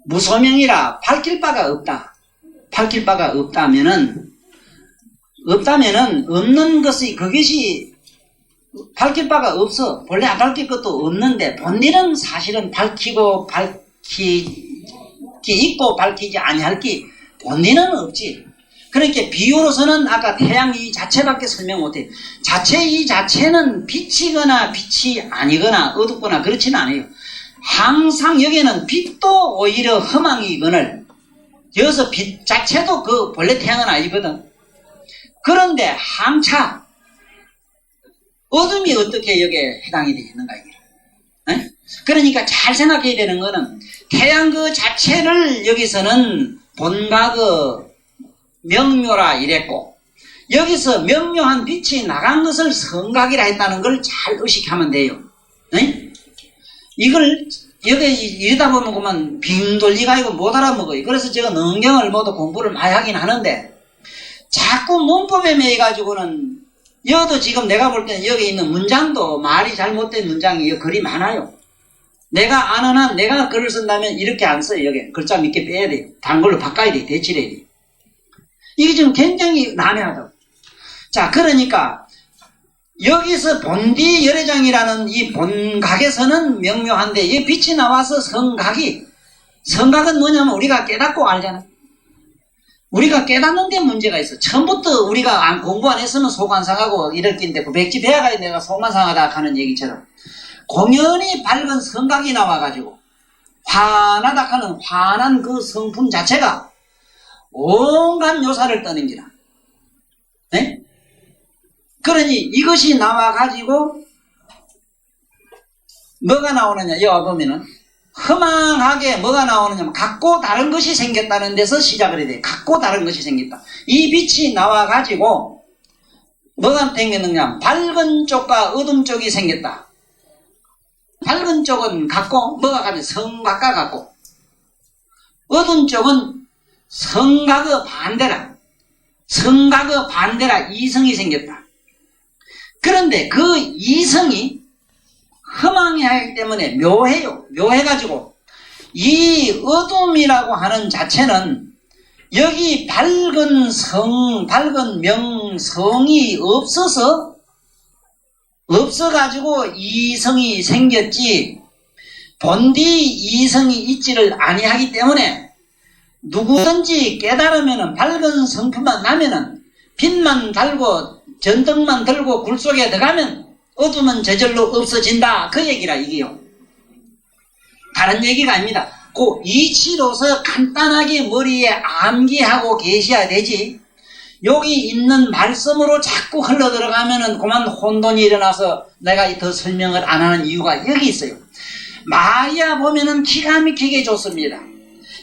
무소명이라 밝힐 바가 없다면은 없는 것이 그것이 밝힐 바가 없어. 본래 안 밝힐 것도 없는데 본인은 사실은 밝히기 있고 밝히지 아니할 게 본인은 없지. 그러니까 비유로서는 아까 태양 이 자체밖에 설명 못해. 이 자체는 빛이거나 빛이 아니거나 어둡거나 그렇지는 않아요. 항상 여기는 빛도 오히려 허망이거늘 여기서 빛 자체도 그 본래 태양은 아니거든. 그런데 항차 어둠이 어떻게 여기에 해당이 되겠는가 이게. 그러니까 잘 생각해야 되는 거는 태양 그 자체를 여기서는 본각의 명묘라 이랬고 여기서 명묘한 빛이 나간 것을 성각이라 했다는 걸 잘 의식하면 돼요. 이걸 여기 이러다 보면 그만 빙 돌리가지고 못 알아먹어요. 그래서 제가 능경을 모두 공부를 많이 하긴 하는데 자꾸 문법에 매여가지고는 여도 지금 내가 볼 때는 여기 있는 문장도 말이 잘못된 문장이 글이 많아요. 내가 아는 한 내가 글을 쓴다면 이렇게 안 써요. 여기 글자 몇 개 빼야 돼요. 다른 걸로 바꿔야 돼요. 대치해야 돼요. 이게 지금 굉장히 난해하다고. 자, 그러니까 여기서 본디 열애장이라는 이 본각에서는 명묘한데 이 빛이 나와서 성각은 뭐냐면 우리가 깨닫고 알잖아. 우리가 깨닫는 데 문제가 있어. 처음부터 우리가 공부 안 했으면 속 안 상하고 이럴 낀데 그 백지 배워가야 내가 속만 상하다 하는 얘기처럼 공연히 밝은 성각이 나와가지고 환하다 하는 환한 그 성품 자체가 온갖 요사를 떠는 기라. 네? 그러니 이것이 나와가지고 뭐가 나오느냐 여기 보면은 허망하게 뭐가 나오느냐면 같고 다른 것이 생겼다는 데서 시작을 해야 돼. 같고 다른 것이 생겼다. 이 빛이 나와가지고 뭐가 생겼느냐 밝은 쪽과 어둠 쪽이 생겼다. 밝은 쪽은 같고 뭐가 같냐 성각과 같고 어두운 쪽은 성각의 반대라 이성이 생겼다. 그런데 그 이성이 허망하기 때문에 묘해요. 묘해가지고 이 어둠이라고 하는 자체는 여기 밝은 명성이 없어가지고 이성이 생겼지 본디 이성이 있지를 아니하기 때문에 누구든지 깨달으면은 밝은 성품만 나면은 빛만 달고 전등만 들고 굴 속에 들어가면 어둠은 저절로 없어진다. 그 얘기라 이게요. 다른 얘기가 아닙니다. 그 이치로서 간단하게 머리에 암기하고 계셔야 되지. 여기 있는 말씀으로 자꾸 흘러 들어가면은 그만 혼돈이 일어나서 내가 더 설명을 안 하는 이유가 여기 있어요. 마리아 보면은 기가 막히게 좋습니다.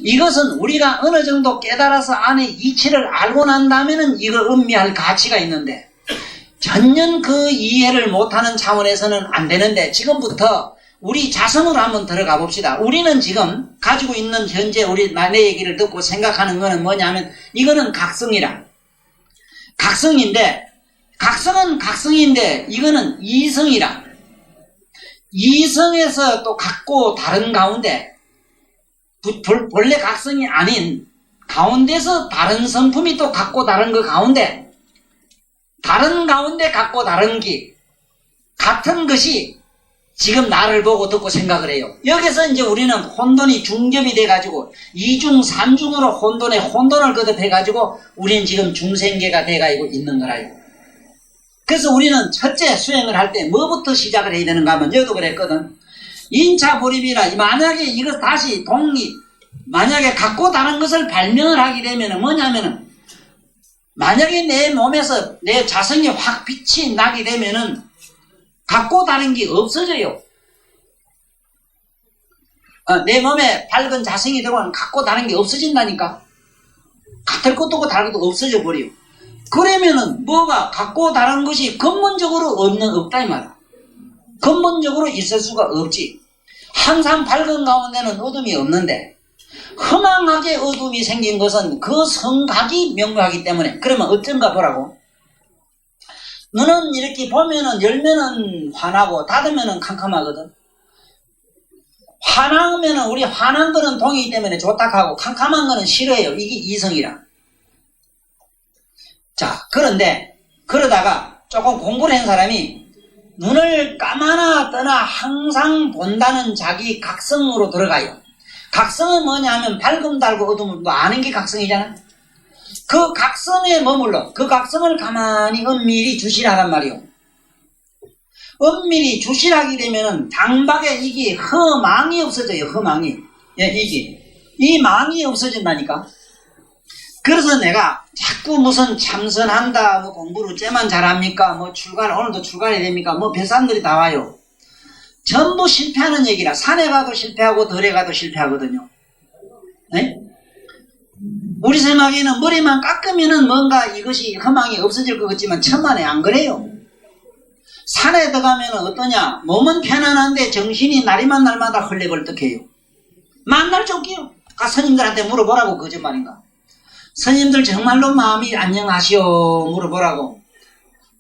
이것은 우리가 어느 정도 깨달아서 안의 이치를 알고 난 다음에는 이걸 음미할 가치가 있는데 전혀 그 이해를 못하는 차원에서는 안 되는데 지금부터 우리 자성으로 한번 들어가 봅시다. 우리는 지금 가지고 있는 현재 우리 내 얘기를 듣고 생각하는 거는 뭐냐면 이거는 각성이라. 각성인데 각성은 각성인데 이거는 이성이라. 이성에서 또 각고 다른 가운데 본래 각성이 아닌 가운데서 다른 성품이 또 각고 다른 그 가운데 다른 가운데 각고 다른 기 같은 것이 지금 나를 보고 듣고 생각을 해요. 여기서 이제 우리는 혼돈이 중ገብ이 돼가지고 이중 삼중으로 혼돈을 거듭해가지고 우리는 지금 중생계가 돼가지고 있는 거라요. 그래서 우리는 첫째 수행을 할 때 뭐부터 시작을 해야 되는가 하면 여기도 그랬거든. 인차 불입이라. 만약에 이것 다시 만약에 갖고 다른 것을 발명을 하게 되면 뭐냐면은 만약에 내 몸에서 내 자성이 확 빛이 나게 되면은 갖고 다른 게 없어져요. 내 몸에 밝은 자성이 들어가면 갖고 다른 게 없어진다니까. 같을 것도 없고 다른 것도 없어져 버려요. 그러면은 뭐가 갖고 다른 것이 근본적으로 없다 이 말이야. 근본적으로 있을 수가 없지. 항상 밝은 가운데는 어둠이 없는데 허망하게 어둠이 생긴 것은 그 성각이 명료하기 때문에. 그러면 어쩐가 보라고. 눈은 이렇게 보면은 열면은 환하고 닫으면은 캄캄하거든. 환하면은 우리 환한 거는 동이기 때문에 좋다 하고 캄캄한 거는 싫어해요. 이게 이성이라. 자, 그런데 그러다가 조금 공부를 한 사람이 눈을 감아나 떠나 항상 본다는 자기 각성으로 들어가요. 각성은 뭐냐면 밝음 달고 어둠을 뭐 아는 게 각성이잖아. 그 각성에 머물러 그 각성을 가만히 엄밀히 주시라란 말이요. 엄밀히 주시라게 되면은 당박에 이게 허망이 없어져요. 허망이. 예, 이 망이 없어진다니까. 그래서 내가 자꾸 무슨 참선한다, 뭐 공부를 째만 잘합니까, 뭐 오늘도 출가해야 됩니까, 뭐 별사람들이 다 와요. 전부 실패하는 얘기라. 산에 가도 실패하고 덜에 가도 실패하거든요. 네? 우리 생각에는 머리만 깎으면은 뭔가 이것이 허망이 없어질 것 같지만 천만에 안 그래요. 산에 들어가면은 어떠냐? 몸은 편안한데 정신이 날이만 날마다 헐레벌떡해요. 만날 쫓기요. 스님들한테 물어보라고 거짓말인가? 스님들 정말로 마음이 안녕하시오 물어보라고.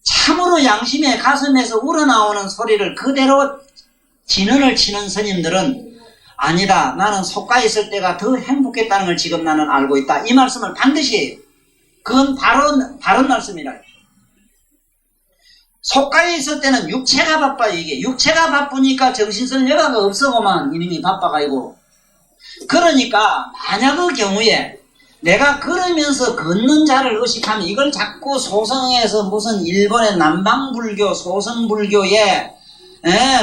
참으로 양심의 가슴에서 우러나오는 소리를 그대로 진언을 치는 스님들은 아니다. 나는 속가 있을 때가 더 행복했다는 걸 지금 나는 알고 있다. 이 말씀을 반드시 해요. 그건 바른 말씀이라. 속가에 있을 때는 육체가 바빠요. 이게 육체가 바쁘니까 정신쓸 여가가 없어고만 이놈이 바빠가지고. 그러니까 만약의 경우에 내가 걸으면서 걷는 자를 의식하면 이걸 자꾸 소성에서 무슨 일본의 남방불교 소성불교에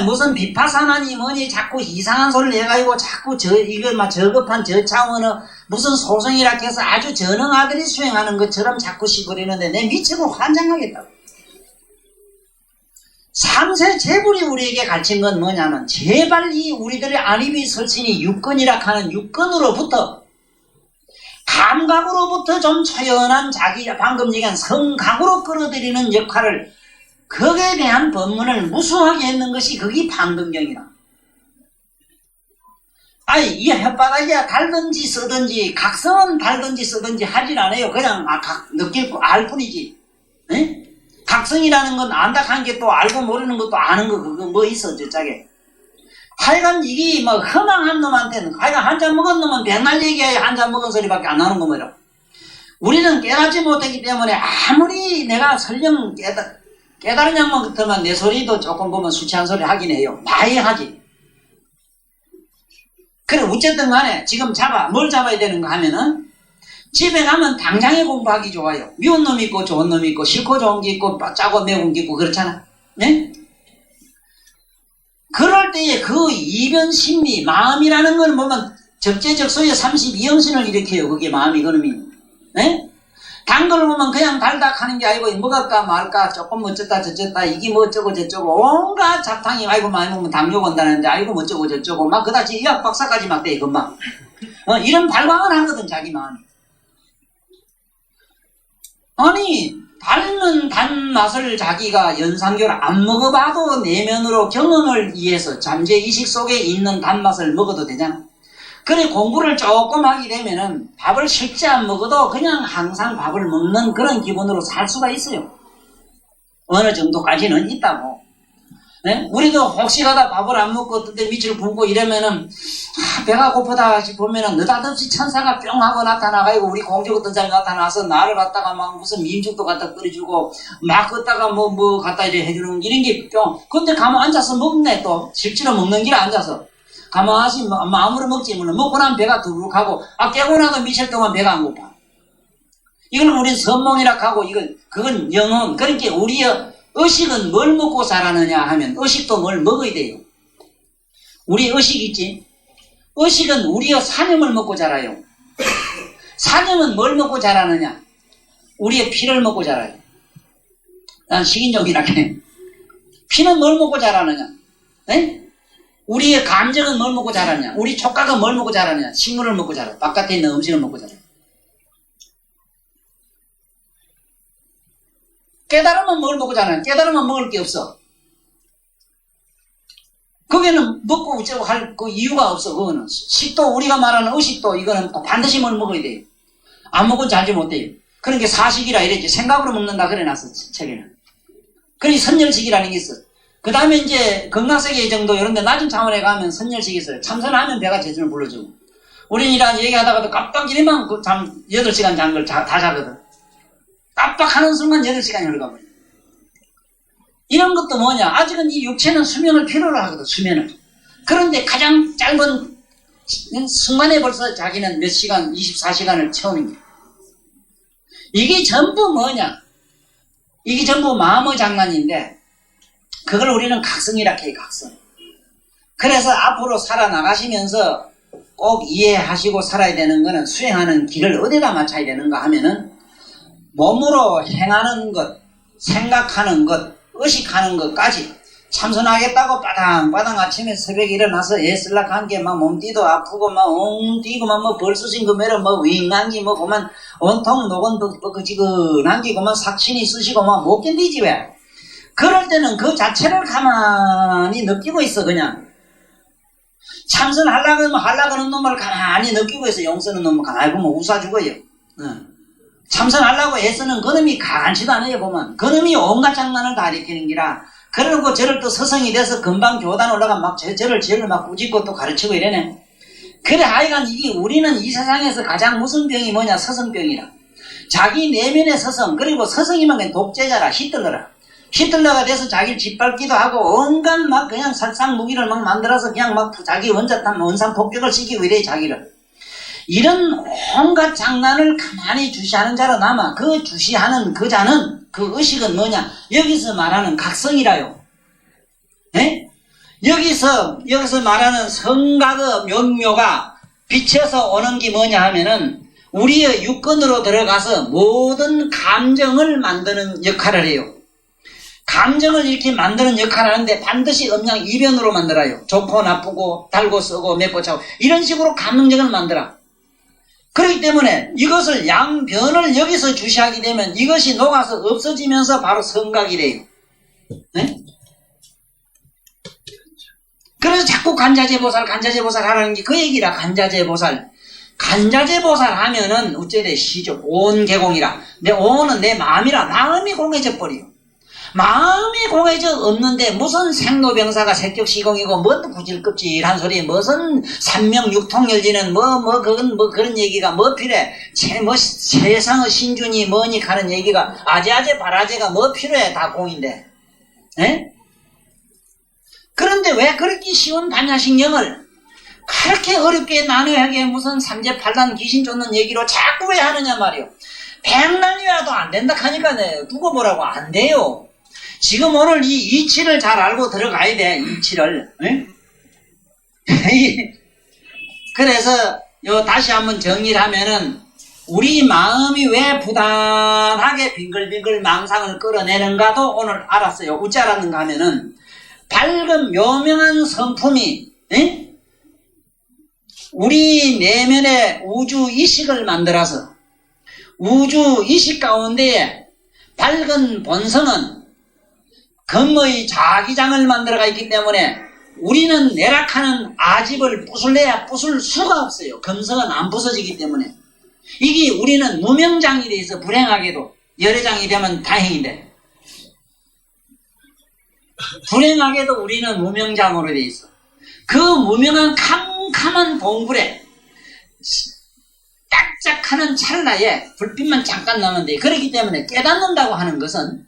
무슨 비파사나니 뭐니 자꾸 이상한 소리를 해가지고 자꾸 이걸 막 저급한 저차원의 무슨 소성이라 해서 아주 전능아들이 수행하는 것처럼 자꾸 시부리는데 내 미치고 환장하겠다고. 삼세 제불이 우리에게 가르친 건 뭐냐면 제발 이 우리들의 안입이 설신이 육根이라 하는 육根으로부터 감각으로부터 좀 초연한 자기 방금 얘기한 성각으로 끌어들이는 역할을 거기에 대한 법문을 무수하게 했는 것이 그게 방등경이라. 아니 이 혓바닥이야 달든지 쓰든지 각성은 달든지 쓰든지 하질 않아요. 그냥 느낄 알 뿐이지. 에? 각성이라는 건 안다 한 게 또 알고 모르는 것도 아는 거 그거 뭐 있어 저짝에. 하여간 이게 뭐 허망한 놈한테는 하여간 한 잔 먹은 놈은 백날 얘기해 한 잔 먹은 소리밖에 안 나는 거 뭐라. 우리는 깨닫지 못했기 때문에 아무리 내가 설령 깨달은 양만 같으면 내 소리도 조금 보면 술 취한 소리 하긴 해요. 많이 하지. 그래 어쨌든 간에 지금 뭘 잡아야 되는가 하면은 집에 가면 당장에 공부하기 좋아요. 미운 놈이 있고 좋은 놈이 있고 싫고 좋은 게 있고 짜고 매운 게 있고 그렇잖아. 네? 그럴 때에 그 이변 심리 마음이라는 걸 보면 적재적소에 32영신을 일으켜요. 그게 마음이 그놈이. 네? 단 걸 보면 그냥 달다 하는 게 아니고 먹을까 말까 조금 어쩌다 저쩌다 이게 뭐 어쩌고 저쩌고 온갖 잡탕이 아이고 많이 먹으면 당뇨 온다는데 아이고 뭐 어쩌고 저쩌고 막 그다지 의학 박사까지 막 돼 금방. 이런 발광을 하거든, 자기 마음이. 아니, 닮은 단맛을 자기가 연상교를 안 먹어봐도 내면으로 경험을 위해서 잠재의식 속에 있는 단맛을 먹어도 되잖아. 그래, 공부를 조금 하게 되면은 밥을 실제 안 먹어도 그냥 항상 밥을 먹는 그런 기분으로 살 수가 있어요. 어느 정도까지는 있다고. 네? 우리도 혹시 가다 밥을 안 먹고 어떤 때 밑을 굶고 이러면은 배가 고프다 싶으면은 느닷없이 천사가 뿅 하고 나타나가지고 우리 공주 같은 사람이 나타나서 나를 갖다가 막 무슨 민죽도 갖다 끓여주고 막 걷다가 뭐 갖다 이제 해주는 이런 게 뿅. 근데 가만 앉아서 먹네. 또 실제로 먹는 길에 앉아서 가만히 마음으로 먹지 물론 먹고 나면 배가 두둑하고 깨고 나도 미칠 동안 배가 안 고파. 이걸 우린 선몽이라 하고 그건 영혼. 그러니까 우리의 의식은 뭘 먹고 자라느냐 하면 의식도 뭘 먹어야 돼요. 우리 의식 있지? 의식은 우리의 사념을 먹고 자라요. 사념은 뭘 먹고 자라느냐? 우리의 피를 먹고 자라요. 난 식인종이라 해. 피는 뭘 먹고 자라느냐? 에? 우리의 감정은 뭘 먹고 자라느냐? 우리 촉각은 뭘 먹고 자라느냐? 식물을 먹고 자라요. 바깥에 있는 음식을 먹고 자라요. 깨달으면 뭘 먹고 자라냐? 깨달으면 먹을 게 없어. 거기는 먹고 어쩌고 할 그 이유가 없어. 그거는 식도 우리가 말하는 의식도 이거는 반드시 뭘 먹어야 돼요. 안 먹으면 잘지 못해요. 그러니까 사식이라 이랬지. 생각으로 먹는다 그래놨어 책에는. 그러니 선열식이라는 게 있어. 그 다음에 이제 건강세계 정도 이런 데 낮은 차원에 가면 선열식이 있어요. 참선하면 배가 제준을 불러주고. 우리는 이런 얘기하다가도 깜빡이면 그 잠 8시간 잔 걸 다 자거든. 깜빡하는 순간 8시간이 흘러가버려. 이런 것도 뭐냐? 아직은 이 육체는 수면을 필요로 하거든, 수면을. 그런데 가장 짧은 순간에 벌써 자기는 몇 시간, 24시간을 채우는 게. 이게 전부 뭐냐? 이게 전부 마음의 장난인데, 그걸 우리는 각성이라 해요, 각성. 그래서 앞으로 살아나가시면서 꼭 이해하시고 살아야 되는 거는 수행하는 길을 어디다 맞춰야 되는가 하면은 몸으로 행하는 것, 생각하는 것, 의식하는 것까지 참선하겠다고 빠당빠당 아침에 새벽에 일어나서 애쓸락 한 게 막 몸띠도 아프고 막 엉뛰고 막 벌수신 금메로 뭐 윙난기 뭐 그만 온통 녹은 그지근한 게 그만 삭신이 쓰시고 막 못 견디지 왜? 그럴 때는 그 자체를 가만히 느끼고 있어 그냥. 참선하려고 하면 하려고 하는 놈을 가만히 느끼고 있어. 용서는 놈을 가만히 보면 웃어 죽어요. 참선하려고 애쓰는 그놈이 가만치도 않아요 보면. 그놈이 온갖 장난을 다 일으키는 기라. 그러고 저를 또 서성이 돼서 금방 교단 올라가 막 저를 막 꾸짖고 또 가르치고 이러네. 그래 하여간 이게 우리는 이 세상에서 가장 무슨 병이 뭐냐? 서성병이라. 자기 내면의 서성. 그리고 서성이면 그냥 독재자라. 히틀러가 돼서 자기를 짓밟기도 하고 온갖 막 그냥 살상 무기를 막 만들어서 그냥 막 자기 원산 폭격을 시키고 이래 자기를. 이런 온갖 장난을 가만히 주시하는 자로 남아. 그 주시하는 그 자는 그 의식은 뭐냐? 여기서 말하는 각성이라요. 에? 여기서 말하는 성각의 명묘가 비쳐서 오는 게 뭐냐 하면은 우리의 육근으로 들어가서 모든 감정을 만드는 역할을 해요. 감정을 이렇게 만드는 역할을 하는데 반드시 음양 이변으로 만들어요. 좋고 나쁘고 달고 쓰고 맵고 차고 이런 식으로 감정을 만들어. 그렇기 때문에 이것을 양변을 여기서 주시하게 되면 이것이 녹아서 없어지면서 바로 성각이래요. 네? 그래서 자꾸 간자재보살 하라는 게 그 얘기라. 간자재보살 하면은 어째돼 시죠. 온 개공이라. 내 온은 내 마음이라. 마음이 공해져 버려요. 마음이 공해져 없는데 무슨 생로병사가 색격시공이고 뭐 구질껍질한 소리 무슨 삼명육통열지는 그건 그런 얘기가 뭐 필요해. 세상의 신준이 뭐니 하는 얘기가 아재아재 바라재가 뭐 필요해. 다 공인데. 에? 그런데 왜 그렇게 쉬운 반야신경을 그렇게 어렵게 나누게 무슨 삼재팔단 귀신 쫓는 얘기로 자꾸 왜 하느냐 말이요. 백날이라도 안 된다 하니까 두고 보라고 안 돼요. 지금 오늘 이 이치를 잘 알고 들어가야 돼. 이치를. 그래서 다시 한번 정리를 하면은 우리 마음이 왜 부단하게 빙글빙글 망상을 끌어내는가도 오늘 알았어요. 어찌 알았는가 하면은 밝은 묘명한 성품이 우리 내면에 우주 의식을 만들어서 우주 의식 가운데에 밝은 본성은 금의 자기장을 만들어가 있기 때문에 우리는 내락하는 아집을 부술래야 부술 수가 없어요. 금성은 안 부서지기 때문에. 이게 우리는 무명장이 돼 있어. 불행하게도 열애장이 되면 다행인데 불행하게도 우리는 무명장으로 돼 있어. 그 무명한 캄캄한 동굴에 짝짝하는 찰나에 불빛만 잠깐 나는데, 그렇기 때문에 깨닫는다고 하는 것은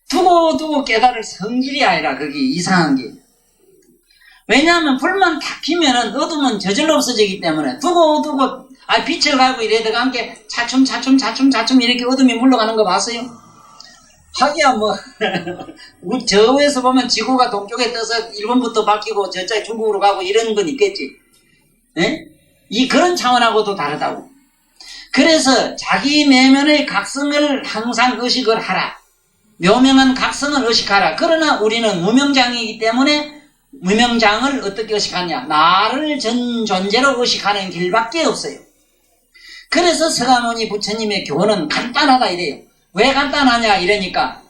두고 깨달을 성질이 아니라 그게 이상한 게, 왜냐하면 불만 탁 피면은 어둠은 저절로 없어지기 때문에 두고 빛을 가지고 이래다가 함께 차츰 이렇게 어둠이 물러가는 거 봤어요? 하기야 뭐 저 위에서 보면 지구가 동쪽에 떠서 일본부터 바뀌고 저쪽에 중국으로 가고 이런 건 있겠지. 네? 이 그런 차원하고도 다르다고. 그래서 자기 내면의 각성을 항상 의식을 하라. 묘명한 각성을 의식하라. 그러나 우리는 무명장이기 때문에 무명장을 어떻게 의식하냐? 나를 전 존재로 의식하는 길밖에 없어요. 그래서 서가모니 부처님의 교훈은 간단하다 이래요. 왜 간단하냐 이러니까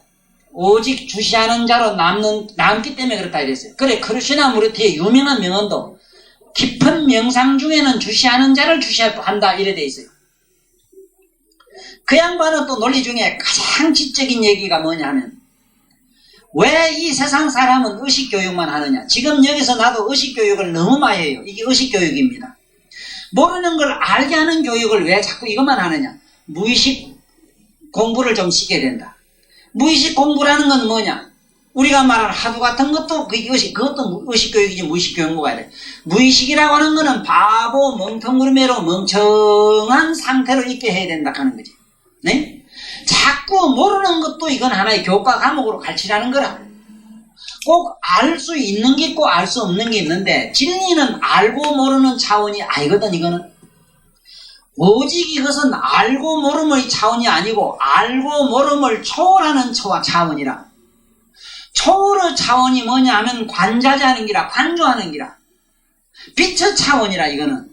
오직 주시하는 자로 남기 때문에 그렇다 이랬어요. 그래, 크리슈나무르티의 유명한 명언도 깊은 명상 중에는 주시하는 자를 주시한다 이래 돼 있어요. 그 양반은 또 논리 중에 가장 지적인 얘기가 뭐냐 하면, 왜 이 세상 사람은 의식교육만 하느냐. 지금 여기서 나도 의식교육을 너무 많이 해요. 이게 의식교육입니다. 모르는 걸 알게 하는 교육을 왜 자꾸 이것만 하느냐. 무의식 공부를 좀 시켜야 된다. 무의식 공부라는 건 뭐냐. 우리가 말하는 하두 같은 것도 그것도 의식교육이지. 무의식교육 뭐가 돼. 무의식이라고 하는 거는 바보 멍텅구름매로 멍청한 상태로 있게 해야 된다 하는 거지. 네? 자꾸 모르는 것도 이건 하나의 교과 과목으로 가르치라는 거라. 꼭 알 수 있는 게 있고 알 수 없는 게 있는데, 진리는 알고 모르는 차원이 아니거든. 이거는 오직 이것은 알고 모름의 차원이 아니고 알고 모름을 초월하는 차원이라. 초월의 차원이 뭐냐 하면 관자자하는 기라, 관조하는 기라, 빛의 차원이라. 이거는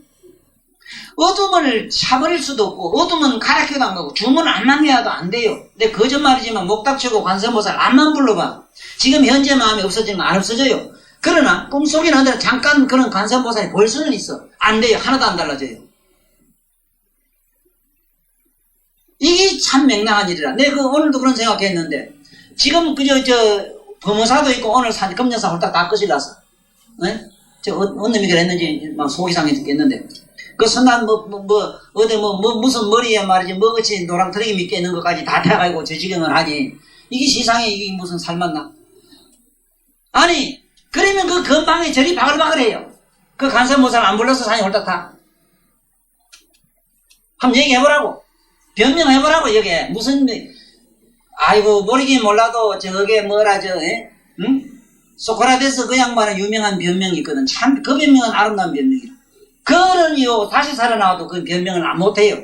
어둠을 차버릴 수도 없고 어둠은 가르쳐도 안 가고 주문을 안 남겨도 안 돼요. 근데 거짓말이지만 목닥치고 관세음보살 암만 불러봐. 지금 현재 마음이 없어지면 안 없어져요. 그러나 꿈속에 나한테 잠깐 그런 관세음보살이 볼 수는 있어. 안 돼요. 하나도 안 달라져요. 이게 참 맹랑한 일이라. 내가 오늘도 그런 생각했는데, 지금 그저 범어사도 있고 오늘 금년사 홀딱 다 끝이라서, 네? 어느 놈이 그랬는지 막 속이상해 죽겠는데, 그 선단 무슨 머리에 말이지 뭐같이 노랑트럭이 밑에 있는 것까지 다 태가지고 저 지경을 하니, 이게 세상에 이게 무슨 살맛나? 아니, 그러면 그 건방에 저리 바글바글해요. 그 간세모살 안 불러서 산이 홀딱 타. 한번 얘기해보라고. 변명해보라고. 이게 무슨, 아이고 모르긴 몰라도 저게 뭐라 응? 소크라테스 그 양반의 유명한 변명이 있거든. 참 그 변명은 아름다운 변명이라. 그러니요 다시 살아나와도 그 변명을 안 못해요.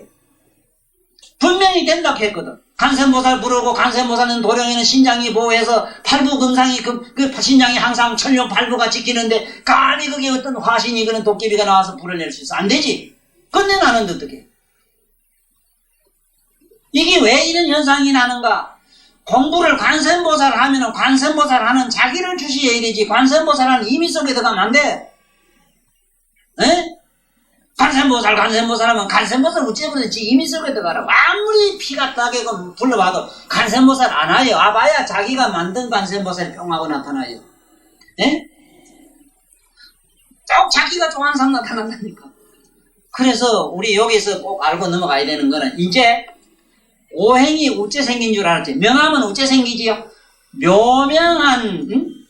분명히 된다고 했거든. 간세모살 부르고, 간세모살은 도령에는 신장이 보호해서 팔부금상이 그 신장이 항상 천룡 팔부가 지키는데, 감히 그게 어떤 화신이 그런 도깨비가 나와서 불을 낼 수 있어? 안 되지. 근데 나는 어떻게? 이게 왜 이런 현상이 나는가? 공부를 관세음보살 하면은 관세음보살 하는 자기를 주시해야 되지. 관세음보살 하는 이미 속에 들어가면 안 돼. 에? 관세음보살 하면 관세음보살 어째버렸지. 이미 속에 들어가라고. 아무리 피가 따개고 불러봐도 관세음보살 안 와요. 아봐야 자기가 만든 관세음보살이 평하고 나타나요. 에? 꼭 자기가 좋아하는 사람 나타난다니까. 그래서 우리 여기서 꼭 알고 넘어가야 되는 거는, 이제 오행이 어째 생긴 줄 알았지? 명함은 어째 생기지요?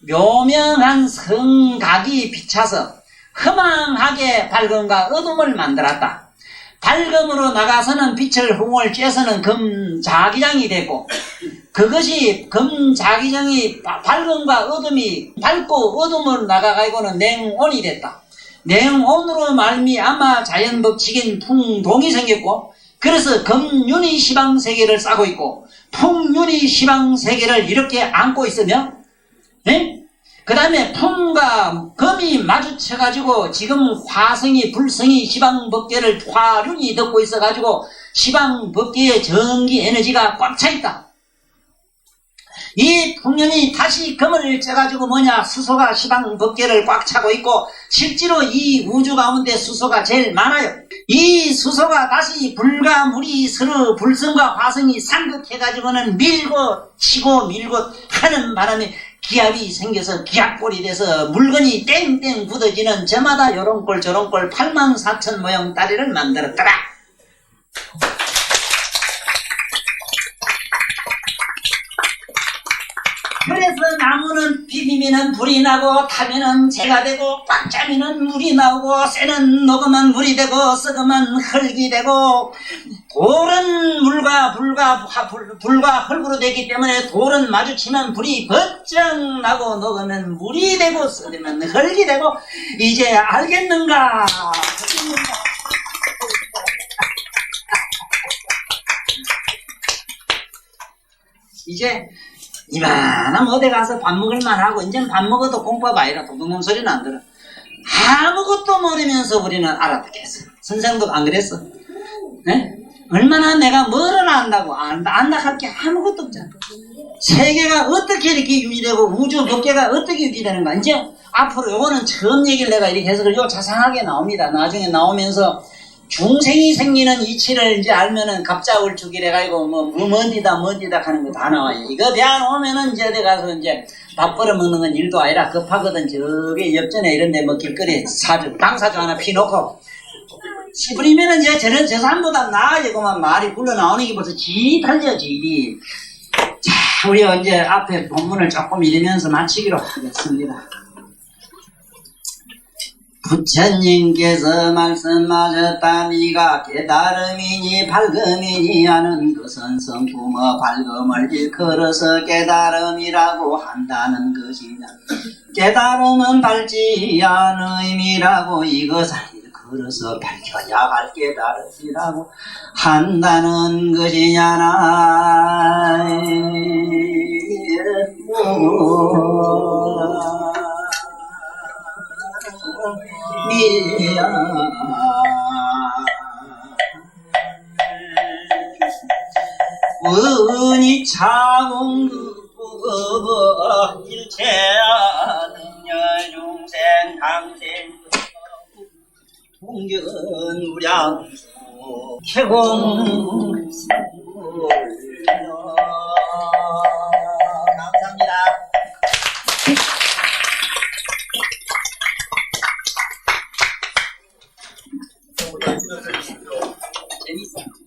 묘명한 성각이 비차서 허망하게 밝음과 어둠을 만들었다. 밝음으로 나가서는 빛을 흥을 쬐서는 금자기장이 되고, 그것이 금자기장이 밝음과 어둠이 밝고 어둠으로 나가가지고는 냉온이 됐다. 냉온으로 말미암아 자연법칙인 풍동이 생겼고, 그래서 금윤이 시방세계를 싸고 있고 풍윤이 시방세계를 이렇게 안고 있으며, 네? 그 다음에 풍과 금이 마주쳐가지고 지금 화성이 불성이 시방법계를 화륜이 덮고 있어가지고 시방법계의 전기 에너지가 꽉 차있다. 이 풍년이 다시 금을 쪄가지고 뭐냐, 수소가 시방법계를 꽉 차고 있고, 실제로 이 우주 가운데 수소가 제일 많아요. 이 수소가 다시 불과 물이 서로 불성과 화성이 상극해가지고는 밀고 치고 밀고 하는 바람에 기압이 생겨서 기압골이 돼서 물건이 땡땡 굳어지는 저마다 요런 꼴 저런 꼴 84,000 모형 다리를 만들었더라. 그래서 나무는 비비면은 불이 나고 타면은 재가 되고 꽉 짜면은 물이 나오고 쇠는 녹으면 물이 되고 썩으면 흙이 되고 돌은 물과 불과 흙으로 되기 때문에 돌은 마주치면 불이 번쩍 나고 녹으면 물이 되고 썩으면 흙이 되고 이제 알겠는가? 이제 이만한 어디 가서 밥 먹을만 하고 이제는 밥 먹어도 공법 아니라 도둑놈 소리는 안 들어. 아무것도 모르면서 우리는 알아듣겠어. 선생도 안 그랬어? 네? 얼마나 내가 뭐를 안다고 안다 할 게 아무것도 없잖아. 세계가 어떻게 이렇게 유지되고 우주 법계가 어떻게 유지되는가. 이제 앞으로 요거는 처음 얘기를 내가 이렇게 해서 요 자세하게 나옵니다. 나중에 나오면서 중생이 생기는 이치를 이제 알면은 갑자울축이래가지고 뭔디다 하는 거 다 나와요. 이거 배안 오면은 이제 어디 가서 이제 밥 벌어 먹는 건 일도 아니라 급하거든. 저기 옆전에 이런데 뭐 길거리에 당사주 하나 피놓고 시부리면은 이제 저 사람보다 나아지고만 말이 굴러 나오는 게 벌써 지탈려 지리. 자, 우리 이제 앞에 본문을 조금 읽으면서 마치기로 하겠습니다. 부처님께서 말씀하셨다. 네가 깨달음이니 밝음이니 하는 것은 성품의 밝음을 일컬어서 깨달음이라고 한다는 것이냐. 깨달음은 밝지 않음이라고 이것을 일컬어서 밝혀야 할 깨달음이라고 한다는 것이냐나. 미야 은이 차공급법 일체하느냐 중생 항생 동견우량 최공 감사합니다. 재밌어.